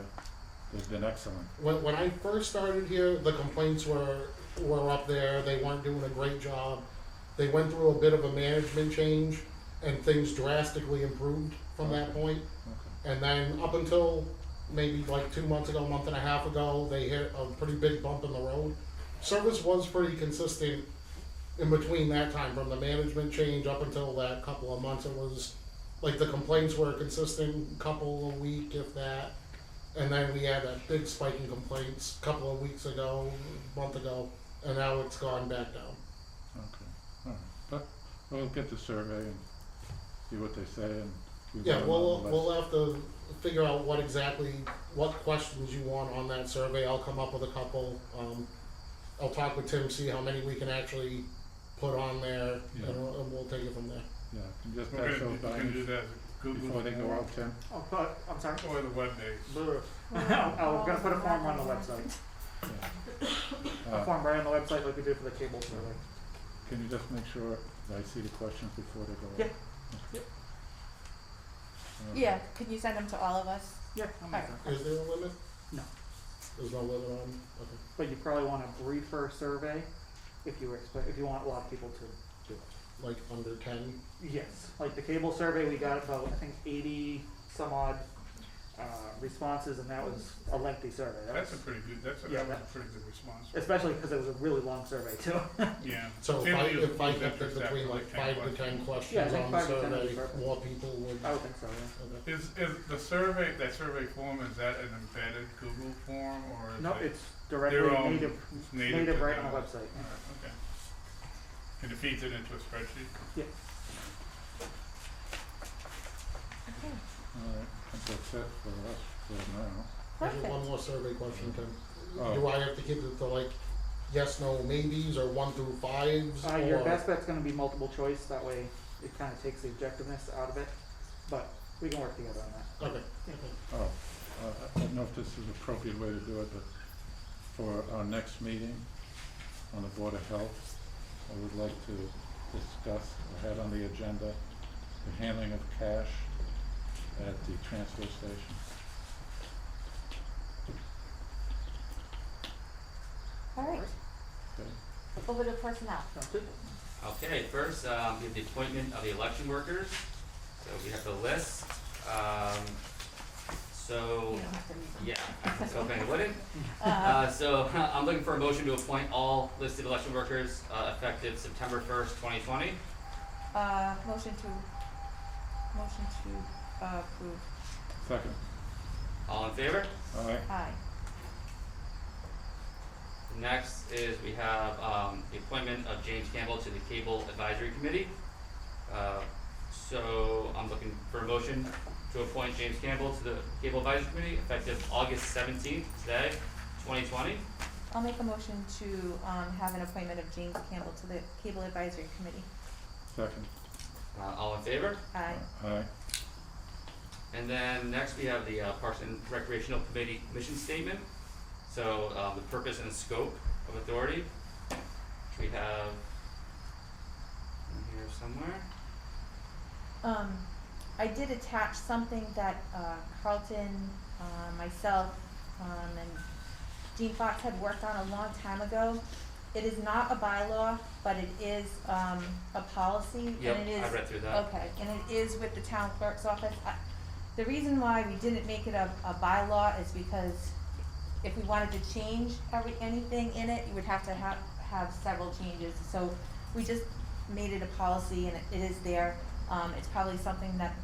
S2: they've been excellent.
S6: When I first started here, the complaints were up there, they weren't doing a great job. They went through a bit of a management change and things drastically improved from that point.
S2: Okay.
S6: And then up until maybe like 2 months ago, month and a half ago, they hit a pretty big bump in the road. Service was pretty consistent in between that time, from the management change up until that couple of months. It was like the complaints were consistent, couple a week, if that. And then we had that big spike in complaints a couple of weeks ago, month ago, and now it's gone back down.
S2: Okay, all right, but we'll get the survey and see what they say and.
S6: Yeah,
S2: vote
S6: we'll,
S2: on the
S6: we'll
S2: list.
S6: have to figure out what questions you want on that survey. I'll come up with a couple. I'll talk with Tim, see how many we can actually put on there,
S2: Yeah.
S6: and we'll take it from there.
S2: Yeah, can you just
S4: We're
S2: pass
S4: gonna,
S2: those
S4: you can do
S2: by
S4: that as a Google
S2: before they go
S4: form
S2: out, Tim?
S5: Oh, but, I'm sorry?
S4: or the web-based.
S5: I'm gonna put a form on the website.
S2: Yeah.
S5: A form right on the website like we did for the cable survey.
S2: Can you just make sure I see the questions before they go out?
S5: Yep.
S1: Yeah, could you send them to all of us?
S5: Yeah, I'll make
S1: Alright.
S5: that.
S6: Is there a limit?
S5: No.
S6: There's no limit on, okay.
S5: But you probably want a briefer survey if you if you want a lot of people to do it.
S6: Like under 10?
S5: Yes, like the cable survey, we got about, I think, 80 some odd responses, and that was a lengthy survey. That
S4: That's a
S5: was,
S4: pretty good, that
S5: Yeah,
S4: was
S5: that-
S4: a pretty good response.
S5: especially because it was a really long survey too.
S4: Yeah.
S6: So
S4: Tim
S6: if
S4: used-
S6: I
S4: used
S6: kept it
S4: interest
S6: between
S4: after
S6: like 5 to 10
S5: Yeah,
S6: questions
S5: I think
S6: on the
S5: 5 to 10 would be
S6: survey,
S5: perfect.
S6: more people would.
S5: I would think so, yeah.
S6: Okay.
S4: Is the survey, that survey form, is that an embedded Google form or is
S5: No,
S4: it?
S5: it's directly
S4: their own-
S5: native,
S4: it's
S5: native
S4: to
S5: right on the
S4: them?
S5: website. yeah.
S4: Alright, okay. And it feeds it into a spreadsheet?
S5: Yeah.
S1: Okay,
S2: All right, I think that's it for us for now.
S6: I have
S1: perfect.
S6: one more survey question, Tim.
S2: Oh.
S6: Do I have to keep it to like yes, no, maybes, or 1 through 5s?
S5: Your
S6: or-
S5: best bet's gonna be multiple choice, that way it kinda takes the objectiveness out of it, but we can work together on that.
S6: Okay, okay.
S2: Oh, I don't know if this is an appropriate way to do it, but for our next meeting on the Board of Health, I would like to discuss, or have on the agenda, the handling of cash at the transfer station.
S1: Alright,
S2: Okay.
S1: over to personnel.
S5: Sounds good?
S3: Okay, first, we have the appointment of the election workers. So we have the list. So,
S1: You don't have to read them.
S3: yeah, I was hoping it wouldn't.
S1: Uh,
S3: So I'm looking for a motion to appoint all listed election workers, effective September 1st, 2020.
S1: motion to approve.
S2: Second.
S3: All in favor?
S2: All right.
S1: Aye.
S3: Next is we have, the appointment of James Campbell to the Cable Advisory Committee. So I'm looking for a motion to appoint James Campbell to the Cable Advisory Committee effective August 17th, today, 2020.
S1: I'll make a motion to, have an appointment of James Campbell to the Cable Advisory Committee.
S2: Second.
S3: All in favor?
S1: Aye.
S2: Aye.
S3: And then next we have the Parks and Recreational Committee mission statement. So the purpose and scope of authority, which we have in here somewhere.
S1: I did attach something that, Carlton, myself, and Jean Fox had worked on a long time ago. It is not a bylaw, but it is, a policy,
S3: Yep,
S1: and it is.
S3: I read through that.
S1: Okay, and it is with the town clerk's office. The reason why we didn't make it a bylaw is because if we wanted to change anything in it, you would have to have several changes. So we just made it a policy and it is there. It's probably something that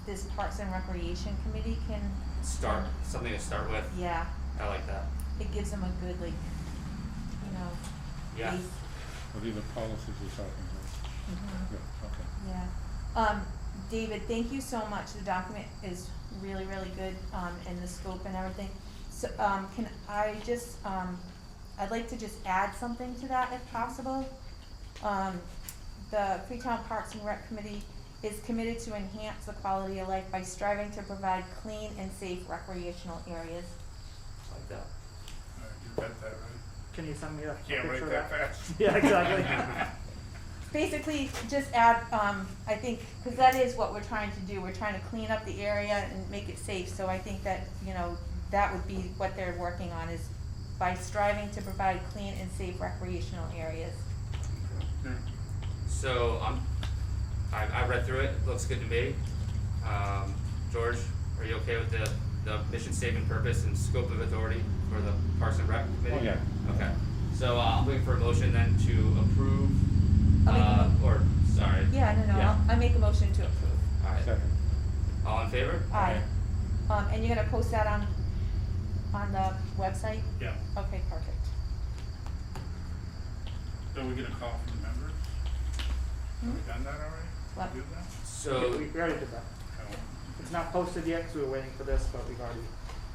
S1: this Parks and Recreation Committee can,
S3: Start, something to start with,
S1: yeah,
S3: I like that.
S1: it gives them a good, like, you know,
S3: Yeah.
S1: base.
S2: What are the policies you're talking about?
S1: Mhm.
S2: Yeah, okay.
S1: Yeah. David, thank you so much. The document is really, really good, in the scope and everything. So, can I just, I'd like to just add something to that if possible. The Freetown Parks and Rec Committee is committed to enhance the quality of life by striving to provide clean and safe recreational areas.
S3: Like that.
S4: You got that right?
S5: Can you send me a
S4: Can't
S5: picture
S4: write
S5: of
S4: that fast.
S5: Yeah, exactly.
S1: Basically, just add, I think, cause that is what we're trying to do, we're trying to clean up the area and make it safe, so I think that, you know, that would be what they're working on, is by striving to provide clean and safe recreational areas.
S3: So, I read through it, looks good to me. George, are you okay with the mission statement, purpose, and scope of authority for the Parks and Rec Committee?
S2: Oh, yeah.
S3: Okay, so I'm looking for a motion then to approve,
S1: I'll make
S3: or, sorry.
S1: Yeah, no,
S3: Yeah.
S1: I make a motion to approve.
S3: Alright,
S2: Second.
S3: all in favor?
S1: Aye. And you're gonna post that on the website?
S4: Yeah.
S1: Okay, perfect.
S4: So we get a call from the members? Have we done that already?
S1: What?
S4: Do that?
S3: So,
S5: We already did that.
S4: Oh.
S5: It's not posted yet, because we were waiting for this, but we've already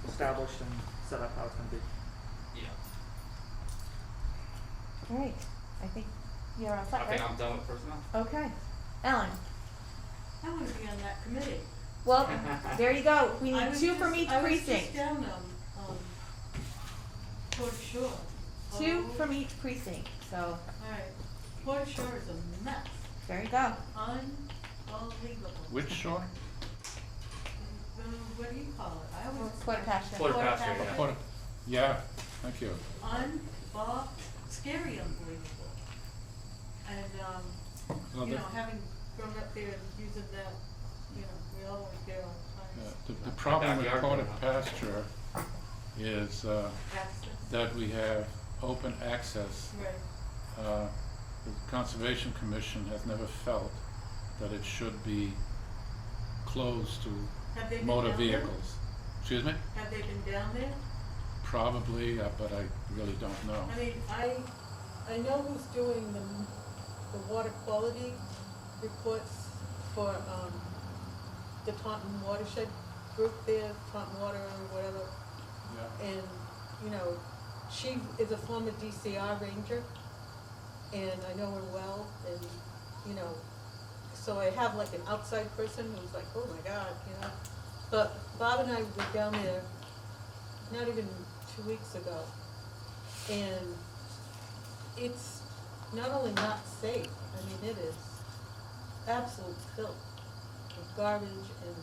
S5: established and set up how it's gonna be.
S3: yeah,
S1: Alright, I think you're all
S3: I
S1: set,
S3: think
S1: right?
S3: I'm done with personnel.
S1: Okay. Ellen?
S12: I wanna be on that committee.
S1: Well, there you go, we
S12: I
S1: need
S12: was
S1: two from
S12: just-
S1: each
S12: I was
S1: precinct.
S12: just down Port Shore.
S1: Two
S12: Oh,
S1: from each precinct, so,
S12: Alright, Port Shore is a mess,
S1: there you go.
S12: unbelievable.
S2: Which shore?
S12: What do you call it? I always.
S1: Quarter past.
S3: Quarter past, yeah.
S2: Quarter. Yeah, thank you.
S12: Scary unbelievable. And,
S2: Well,
S12: you
S2: the-
S12: know, having grown up there and using that, you know, we always get all
S2: Yeah,
S12: kinds
S2: the problem with
S3: Backyard
S2: Porter
S3: going on.
S2: Pasture is,
S12: of access.
S2: that we have open access.
S12: Right.
S2: The Conservation Commission has never felt that it should be closed to
S12: Have they been
S2: motor
S12: down there?
S2: vehicles. Excuse me?
S12: Have they been down there?
S2: Probably, but I really don't know.
S12: I mean, I know who's doing the water quality reports for, the Taunton Watershed Group there, Taunton Water or whatever.
S2: Yeah.
S12: And, you know, she is a former DCR ranger, and I know her well, and, you know, so I have like an outside person who's like, oh my God, you know. But Bob and I were down there, not even 2 weeks ago, and it's not only not safe, I mean, it is absolute filth with garbage and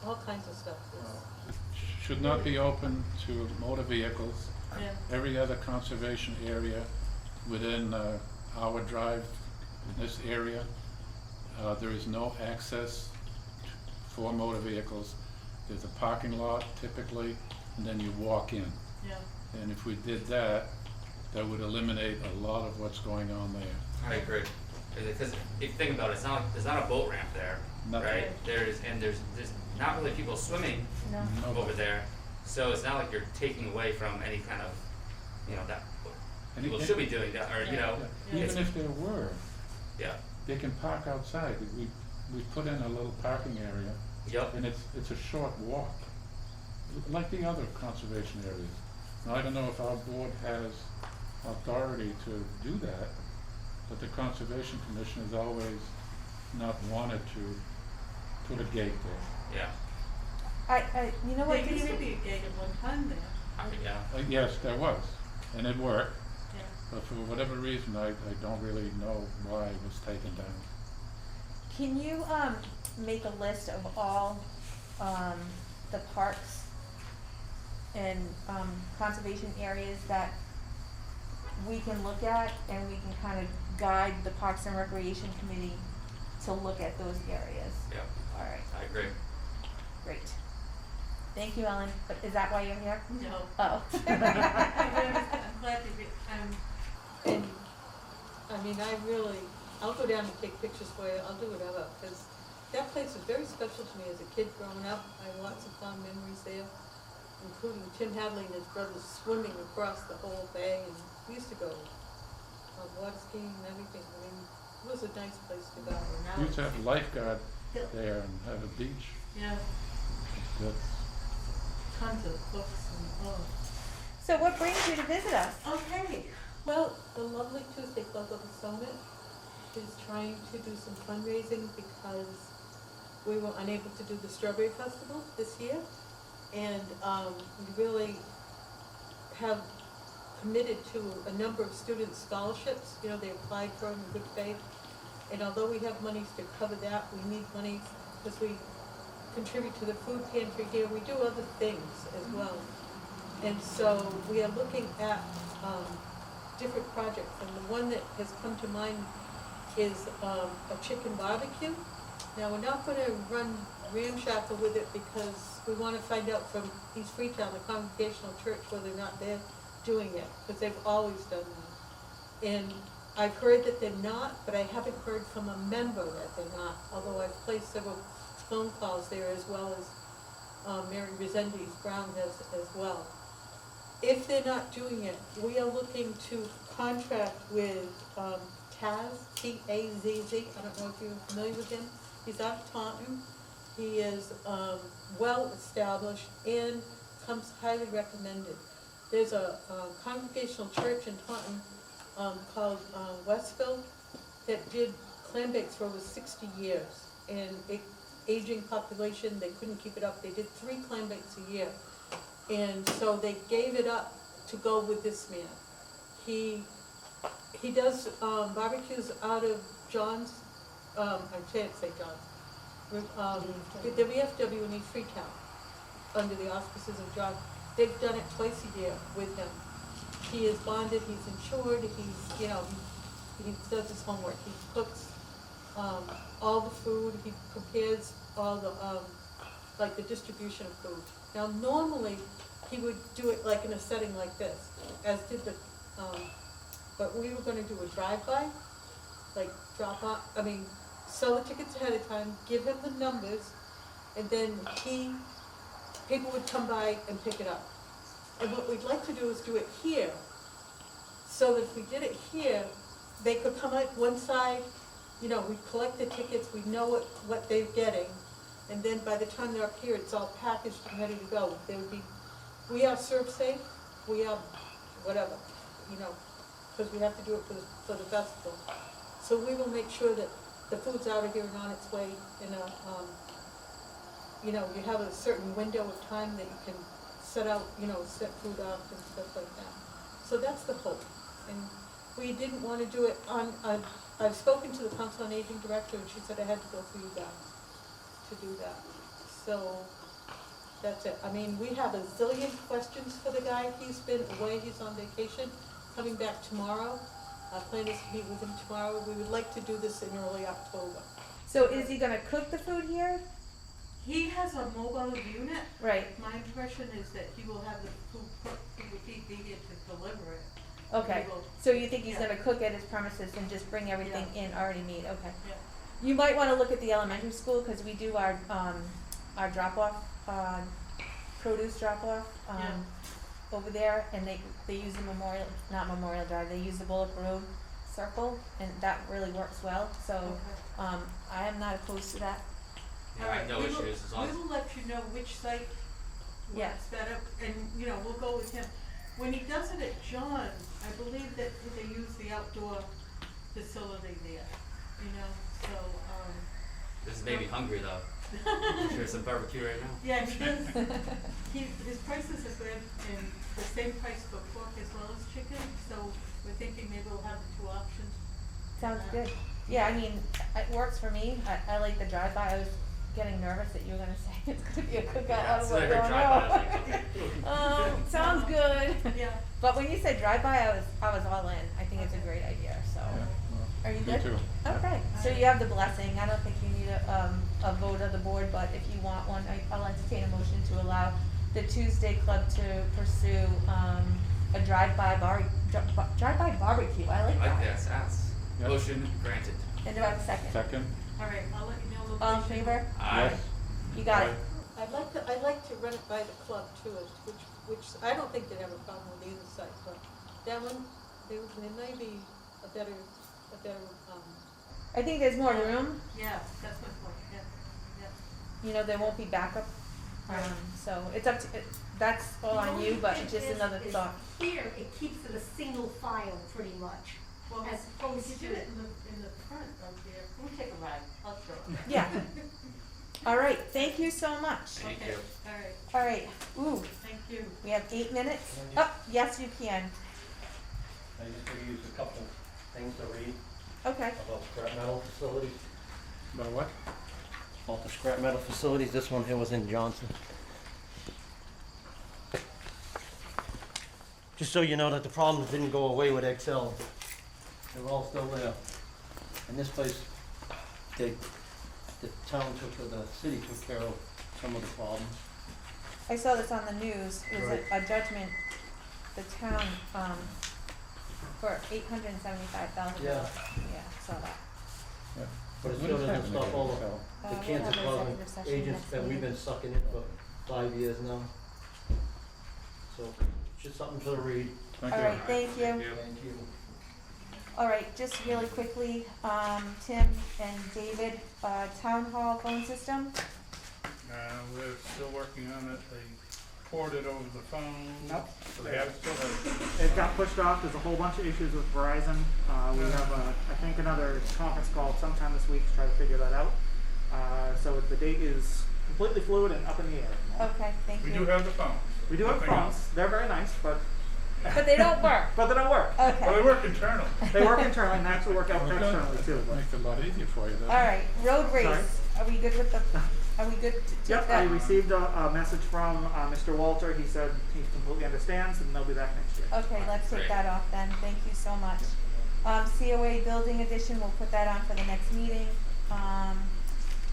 S12: all kinds of stuff.
S2: Should not be open to motor vehicles.
S12: Yeah.
S2: Every other conservation area within our drive, in this area, there is no access for motor vehicles. There's a parking lot typically, and then you walk in.
S12: Yeah.
S2: And if we did that, that would eliminate a lot of what's going on there.
S3: I agree, because if you think about it, it's not like, there's not a boat ramp there,
S2: Nothing.
S3: right? There's not really people swimming
S1: No.
S2: Nobody.
S3: over there, so it's not like you're taking away from any kind of, you know, that,
S2: And
S3: people
S2: it-
S3: should be doing that, or, you know,
S2: Yeah.
S3: it's,
S2: Even if there were,
S3: yeah,
S2: they can park outside. We put in a little parking area,
S3: yep,
S2: and it's a short walk, like the other conservation areas. Now, I don't know if our board has authority to do that, but the Conservation Commission has always not wanted to put a gate there.
S3: yeah,
S1: You know what,
S12: There used to
S1: David?
S12: be a gate at one time there.
S3: yeah.
S2: Yes, there was, and it worked,
S12: Yeah.
S2: but for whatever reason, I don't really know why it was taken down.
S1: Can you, make a list of all, the parks and, conservation areas that we can look at, and we can kind of guide the Parks and Recreation Committee to look at those areas?
S3: Yep,
S1: Alright,
S3: I agree.
S1: great. Thank you, Ellen, but is that why you're here?
S12: No.
S1: Oh.
S12: I'm glad to be, and, I mean, I really I'll go down and take pictures for you, I'll do whatever, because that place was very special to me as a kid growing up. I have lots of fond memories there, including Tim Hadley and his brothers swimming across the whole bay, and we used to go water skiing and everything. I mean, it was a nice place to go. And now
S2: You used to have a lifeguard
S12: Yeah.
S2: there and have a beach.
S12: Yeah,
S2: That's,
S12: tons of books and, oh.
S1: So what brings you to visit us?
S12: Okay, well, the lovely Tuesday Club of the Summit is trying to do some fundraising because we were unable to do the Strawberry Festival this year. And we really have committed to a number of student scholarships. You know, they applied for them in good faith. And although we have monies to cover that, we need monies because we contribute to the food pantry here. We do other things as well. And so we are looking at different projects. And the one that has come to mind is a chicken barbecue. Now, we're not gonna run ramshackle with it because we wanna find out from East Freetown, the Congregational Church, whether or not they're doing it, because they've always done that. And I've heard that they're not, but I haven't heard from a member that they're not, although I've placed several phone calls there as well as Mary Resendiz Brown has as well. If they're not doing it, we are looking to contract with Taz, T-A-Z-Z, I don't know if you're familiar with him. He's out of Taunton. He is well established and comes highly recommended. There's a congregational church in Taunton called Westfield that did clam bakes for over 60 years. And aging population, they couldn't keep it up. They did 3 clam bakes a year. And so they gave it up to go with this man. He does barbecues out of John's, I can't say John's, the VFW in East Freetown, under the auspices of John. They've done it twice a year with him. He is bonded, he's insured, he's, you know, he does his homework. He cooks all the food, he prepares all the, like the distribution of food. Now, normally, he would do it like in a setting like this, as did the, but we were gonna do a drive-by, like drop off, sell the tickets ahead of time, give him the numbers, and then people would come by and pick it up. And what we'd like to do is do it here, so that if we did it here, they could come out one side, you know, we'd collect the tickets, we'd know what they're getting, and then by the time they're up here, it's all packaged and ready to go. They would be, we are serve safe, we are whatever, you know, because we have to do it for the festival. So we will make sure that the food's out of here and on its way in a, you know, you have a certain window of time that you can set out, you know, set food out and stuff like that. So that's the hope. And we didn't want to do it on, I've spoken to the Council on Aging Director, and she said I had to go through you guys to do that. So that's it. I mean, we have a zillion questions for the guy. He's been away, he's on vacation, coming back tomorrow. Our plan is to meet with him tomorrow. We would like to do this in early October.
S1: So is he gonna cook the food here?
S12: He has a mobile unit.
S1: Right,
S12: My impression is that he will have the food cooked, he would be needed to deliver it.
S1: okay.
S12: He will-
S1: So you think he's
S12: Yeah.
S1: gonna cook at his premises and just bring everything in already made, okay.
S12: Yeah.
S1: You might wanna look at the elementary school, cause we do our drop-off, produce drop-off, over there, and they use the not Memorial Drive, they use the Bullock Road Circle, and that really works well, so,
S12: Okay.
S1: I am not opposed to that.
S3: Yeah, I have no issues as long as.
S12: We will let you know which site
S1: Yeah.
S12: works better, and, you know, we'll go with him. When he does it at John's, I believe that they use the outdoor facility there, you know, so,
S3: This is made me hungry though. I'm sure some barbecue right now.
S12: yeah, he does, his prices are good, and the same price for pork as well as chicken, so we're thinking maybe we'll have the 2 options.
S1: Sounds good. Yeah, I mean, it works for me. I like the drive-by. I was getting nervous that you were gonna say it's gonna be a cookout.
S3: Yeah,
S1: I was
S3: so I
S1: like,
S3: heard
S1: oh
S3: drive-by, I was
S1: no.
S3: like, okay.
S1: Sounds good.
S12: Yeah.
S1: But when you said drive-by, I was all in. I think it's a great idea, so.
S2: yeah, well,
S1: Are you
S2: me
S1: good?
S2: too.
S1: Okay, so you have the blessing. I don't think you need a vote of the board, but if you want one, I'll entertain a motion to allow the Tuesday Club to pursue, a drive-by barbecue. I like
S3: I
S1: that.
S3: like that, sounds.
S2: Yes.
S3: Motion granted.
S1: And do I have a second?
S2: Second?
S12: All right, I'll let you know.
S1: All in favor?
S3: Aye.
S2: Yes.
S1: You got it.
S12: I'd like to run it by the club too, which I don't think they'd have a problem with either side, but that one, there may be a better,
S1: I think there's more room,
S12: yeah, that's my point, yeah.
S1: you know, there won't be backup. So it's up to, that's all on you, but just another thought.
S13: Here, it keeps it a single file pretty much,
S12: Well,
S13: as opposed
S12: you
S13: to.
S12: did it in the front up there.
S9: We'll take a ride, I'll show it.
S1: Yeah. All right, thank you so much.
S3: Thank
S12: Okay,
S3: you.
S12: all right,
S1: All right, ooh,
S12: thank you.
S1: we have 8 minutes. Oh, yes, you can.
S14: I just want to use a couple things to read
S1: Okay.
S14: about scrap metal facilities.
S2: About what?
S14: About the scrap metal facilities, this one here was in Johnson. Just so you know that the problems didn't go away with Excel. They're all still there. And this place, the town took, the city took care of some of the problems.
S1: I saw this on the news. It was
S14: Right.
S1: a judgment, the town, for $875,000.
S14: Yeah.
S1: Yeah, saw that.
S2: Yeah.
S14: But it
S2: What
S14: still
S2: is
S14: doesn't
S2: happening
S14: stop all
S2: in
S14: the
S2: Excel?
S14: the
S1: We'll
S14: cancer
S1: have an
S14: causing
S1: executive session
S14: agents
S1: next
S14: that we've
S1: meeting.
S14: been sucking in for 5 years now. So, just something to read.
S2: Thank
S1: All
S2: you.
S1: right, thank you.
S14: Thank you.
S1: All right, just really quickly, Tim and David, town hall phone system.
S4: We're still working on it, they ported over the phone.
S5: Nope.
S4: So they have, still have.
S5: It got pushed off, there's a whole bunch of issues with Verizon. We have, I think, another conference call sometime this week to try to figure that out. So the date is completely fluid and up in the air. at the moment.
S1: Okay, thank
S4: We
S1: you.
S4: do have the phone.
S5: We do have
S4: Nothing
S5: phones,
S4: else.
S5: they're very nice, but
S1: But they don't work.
S5: but they don't work.
S4: Well, they
S1: Okay.
S4: work internally.
S5: They work internally and they actually work out
S2: Well, good.
S5: externally too. but-
S2: Makes it a lot easier for you, doesn't it?
S1: All right, road race.
S5: Sorry?
S1: Are we good with the, are we good to take
S5: Yep, I
S1: that?
S5: received a message from Mr. Walter. He said he completely understands and they'll be back next year.
S1: Okay, let's take
S3: Great.
S1: that off then. Thank you so much. COA building addition, we'll put that on for the next meeting.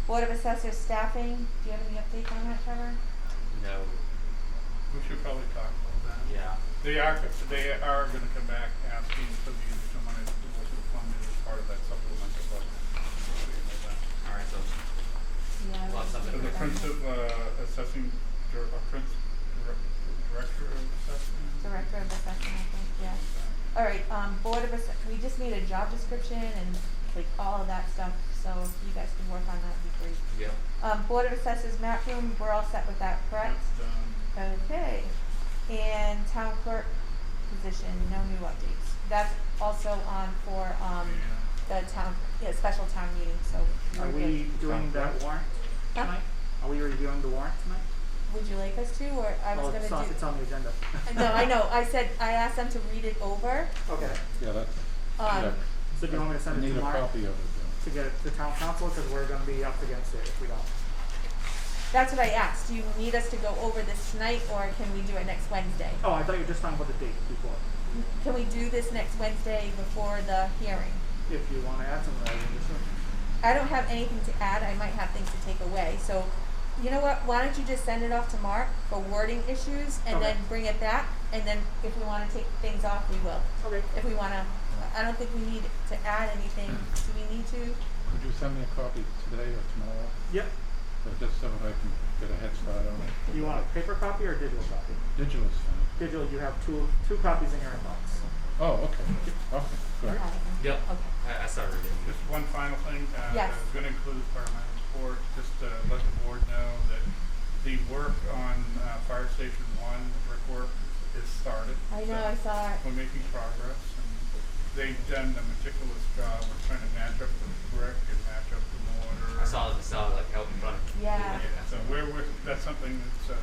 S1: Board of Assessors staffing, do you have any updates on that, Trevor?
S3: No.
S4: We should probably talk about that.
S3: Yeah.
S4: They are gonna come back asking for the additional money to go to the fund as part of that supplemental budget. So you know that.
S3: All right, so
S1: Yeah.
S3: We'll have something
S4: So the
S3: Okay.
S4: assessing, director of assessing?
S1: Director of Assessment, I think, yeah. All right, Board of we just need a job description and like all of that stuff, so if you guys could work on that, would be great.
S3: Yep.
S1: Board of Assessors map room, we're all set with that, correct?
S4: That's done.
S1: Okay, and town clerk position, no new updates. That's also on for, the town, special town meeting, so
S5: Are
S1: we're good.
S5: we doing that warrant
S1: Huh?
S5: tonight? Are we reviewing the warrant tonight?
S1: Would you like us to, or I was
S5: Well,
S1: gonna
S5: it's on,
S1: do?
S5: it's on the agenda.
S1: No, I know, I said, I asked them to read it over,
S5: Okay,
S2: Yeah, that's,
S1: um,
S5: so do you want me to
S2: I
S5: send it
S2: need a
S5: tomorrow
S2: copy of it,
S5: to get it to town council, cause we're gonna be up against it if we don't?
S1: that's what I asked, do you need us to go over this tonight, or can we do it next Wednesday?
S5: Oh, I thought you were just talking about the date before.
S1: Can we do this next Wednesday before the hearing?
S5: If you wanna add some of that, you just.
S1: I don't have anything to add, I might have things to take away, so, you know what, why don't you just send it off to Mark for wording issues, and then
S5: Okay.
S1: bring it back, and then if we wanna take things off, we will.
S5: Okay.
S1: If we wanna, I don't think we need to add anything, do we need to?
S2: Could you send me a copy today or tomorrow?
S5: Yep,
S2: Just so I can get a head start on it.
S5: you want a paper copy or a digital copy?
S2: Digital is fine.
S5: Digital, you have two copies in your inbox.
S2: Oh, okay, okay, good.
S3: Yep.
S1: Okay.
S3: I started reading.
S4: Just one final thing,
S1: Yes.
S4: it's gonna include fireman's report, just to let the board know that the work on, Fire Station 1, the brickwork, is started.
S1: I know, I
S4: So
S1: saw it.
S4: we're making progress, and they've done a meticulous job, we're trying to match up the brick and match up the mortar.
S3: I saw like out in front of.
S1: Yeah.
S4: Yeah, so we're, that's something that's,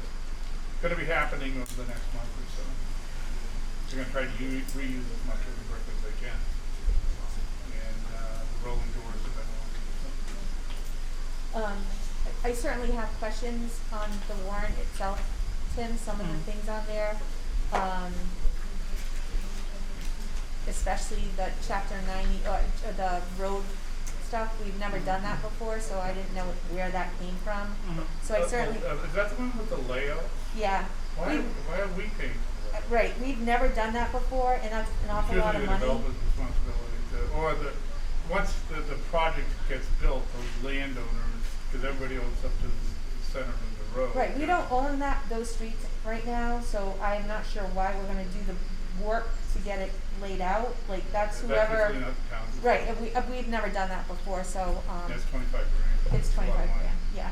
S4: gonna be happening over the next month or so. They're gonna try to reuse as much of the brick as they can. And, the rolling doors have been on.
S1: I certainly have questions on the warrant itself, Tim, some of the things on there. Especially the chapter 90, or the road stuff, we've never done that before, so I didn't know where that came from. So I certainly,
S4: Is that the one with the layout?
S1: yeah,
S4: Why are we paying for that?
S1: right, we've never done that before, and that's an awful lot of
S4: Usually the
S1: money.
S4: developer's responsibility to, or the once the project gets built, those landowners, because everybody owns up to the center of the road.
S1: Right, we don't own those streets right now, so I'm not sure why we're gonna do the work to get it laid out, like, that's whoever.
S4: That's usually not the town.
S1: Right, and we've never done that before, so,
S4: That's 25 grand.
S1: it's
S4: a lot of
S1: 25
S4: money.
S1: grand, yeah.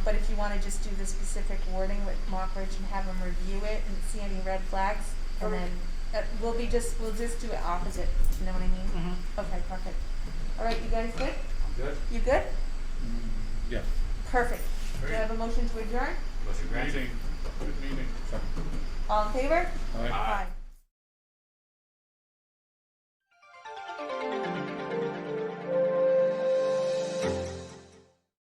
S1: But if you wanna just do the specific wording with Mockridge and have them review it and see any red flags, and then, we'll just do it opposite, you know what I mean?
S5: Mhm.
S1: Okay, perfect. Alright, you guys good?
S3: Good.
S1: You good?
S2: Yeah.
S1: Perfect. Do I
S4: Great.
S1: have a motion to adjourn?
S3: Motion granted.
S4: Good meeting.
S1: All in favor?
S2: All right.
S1: Aye.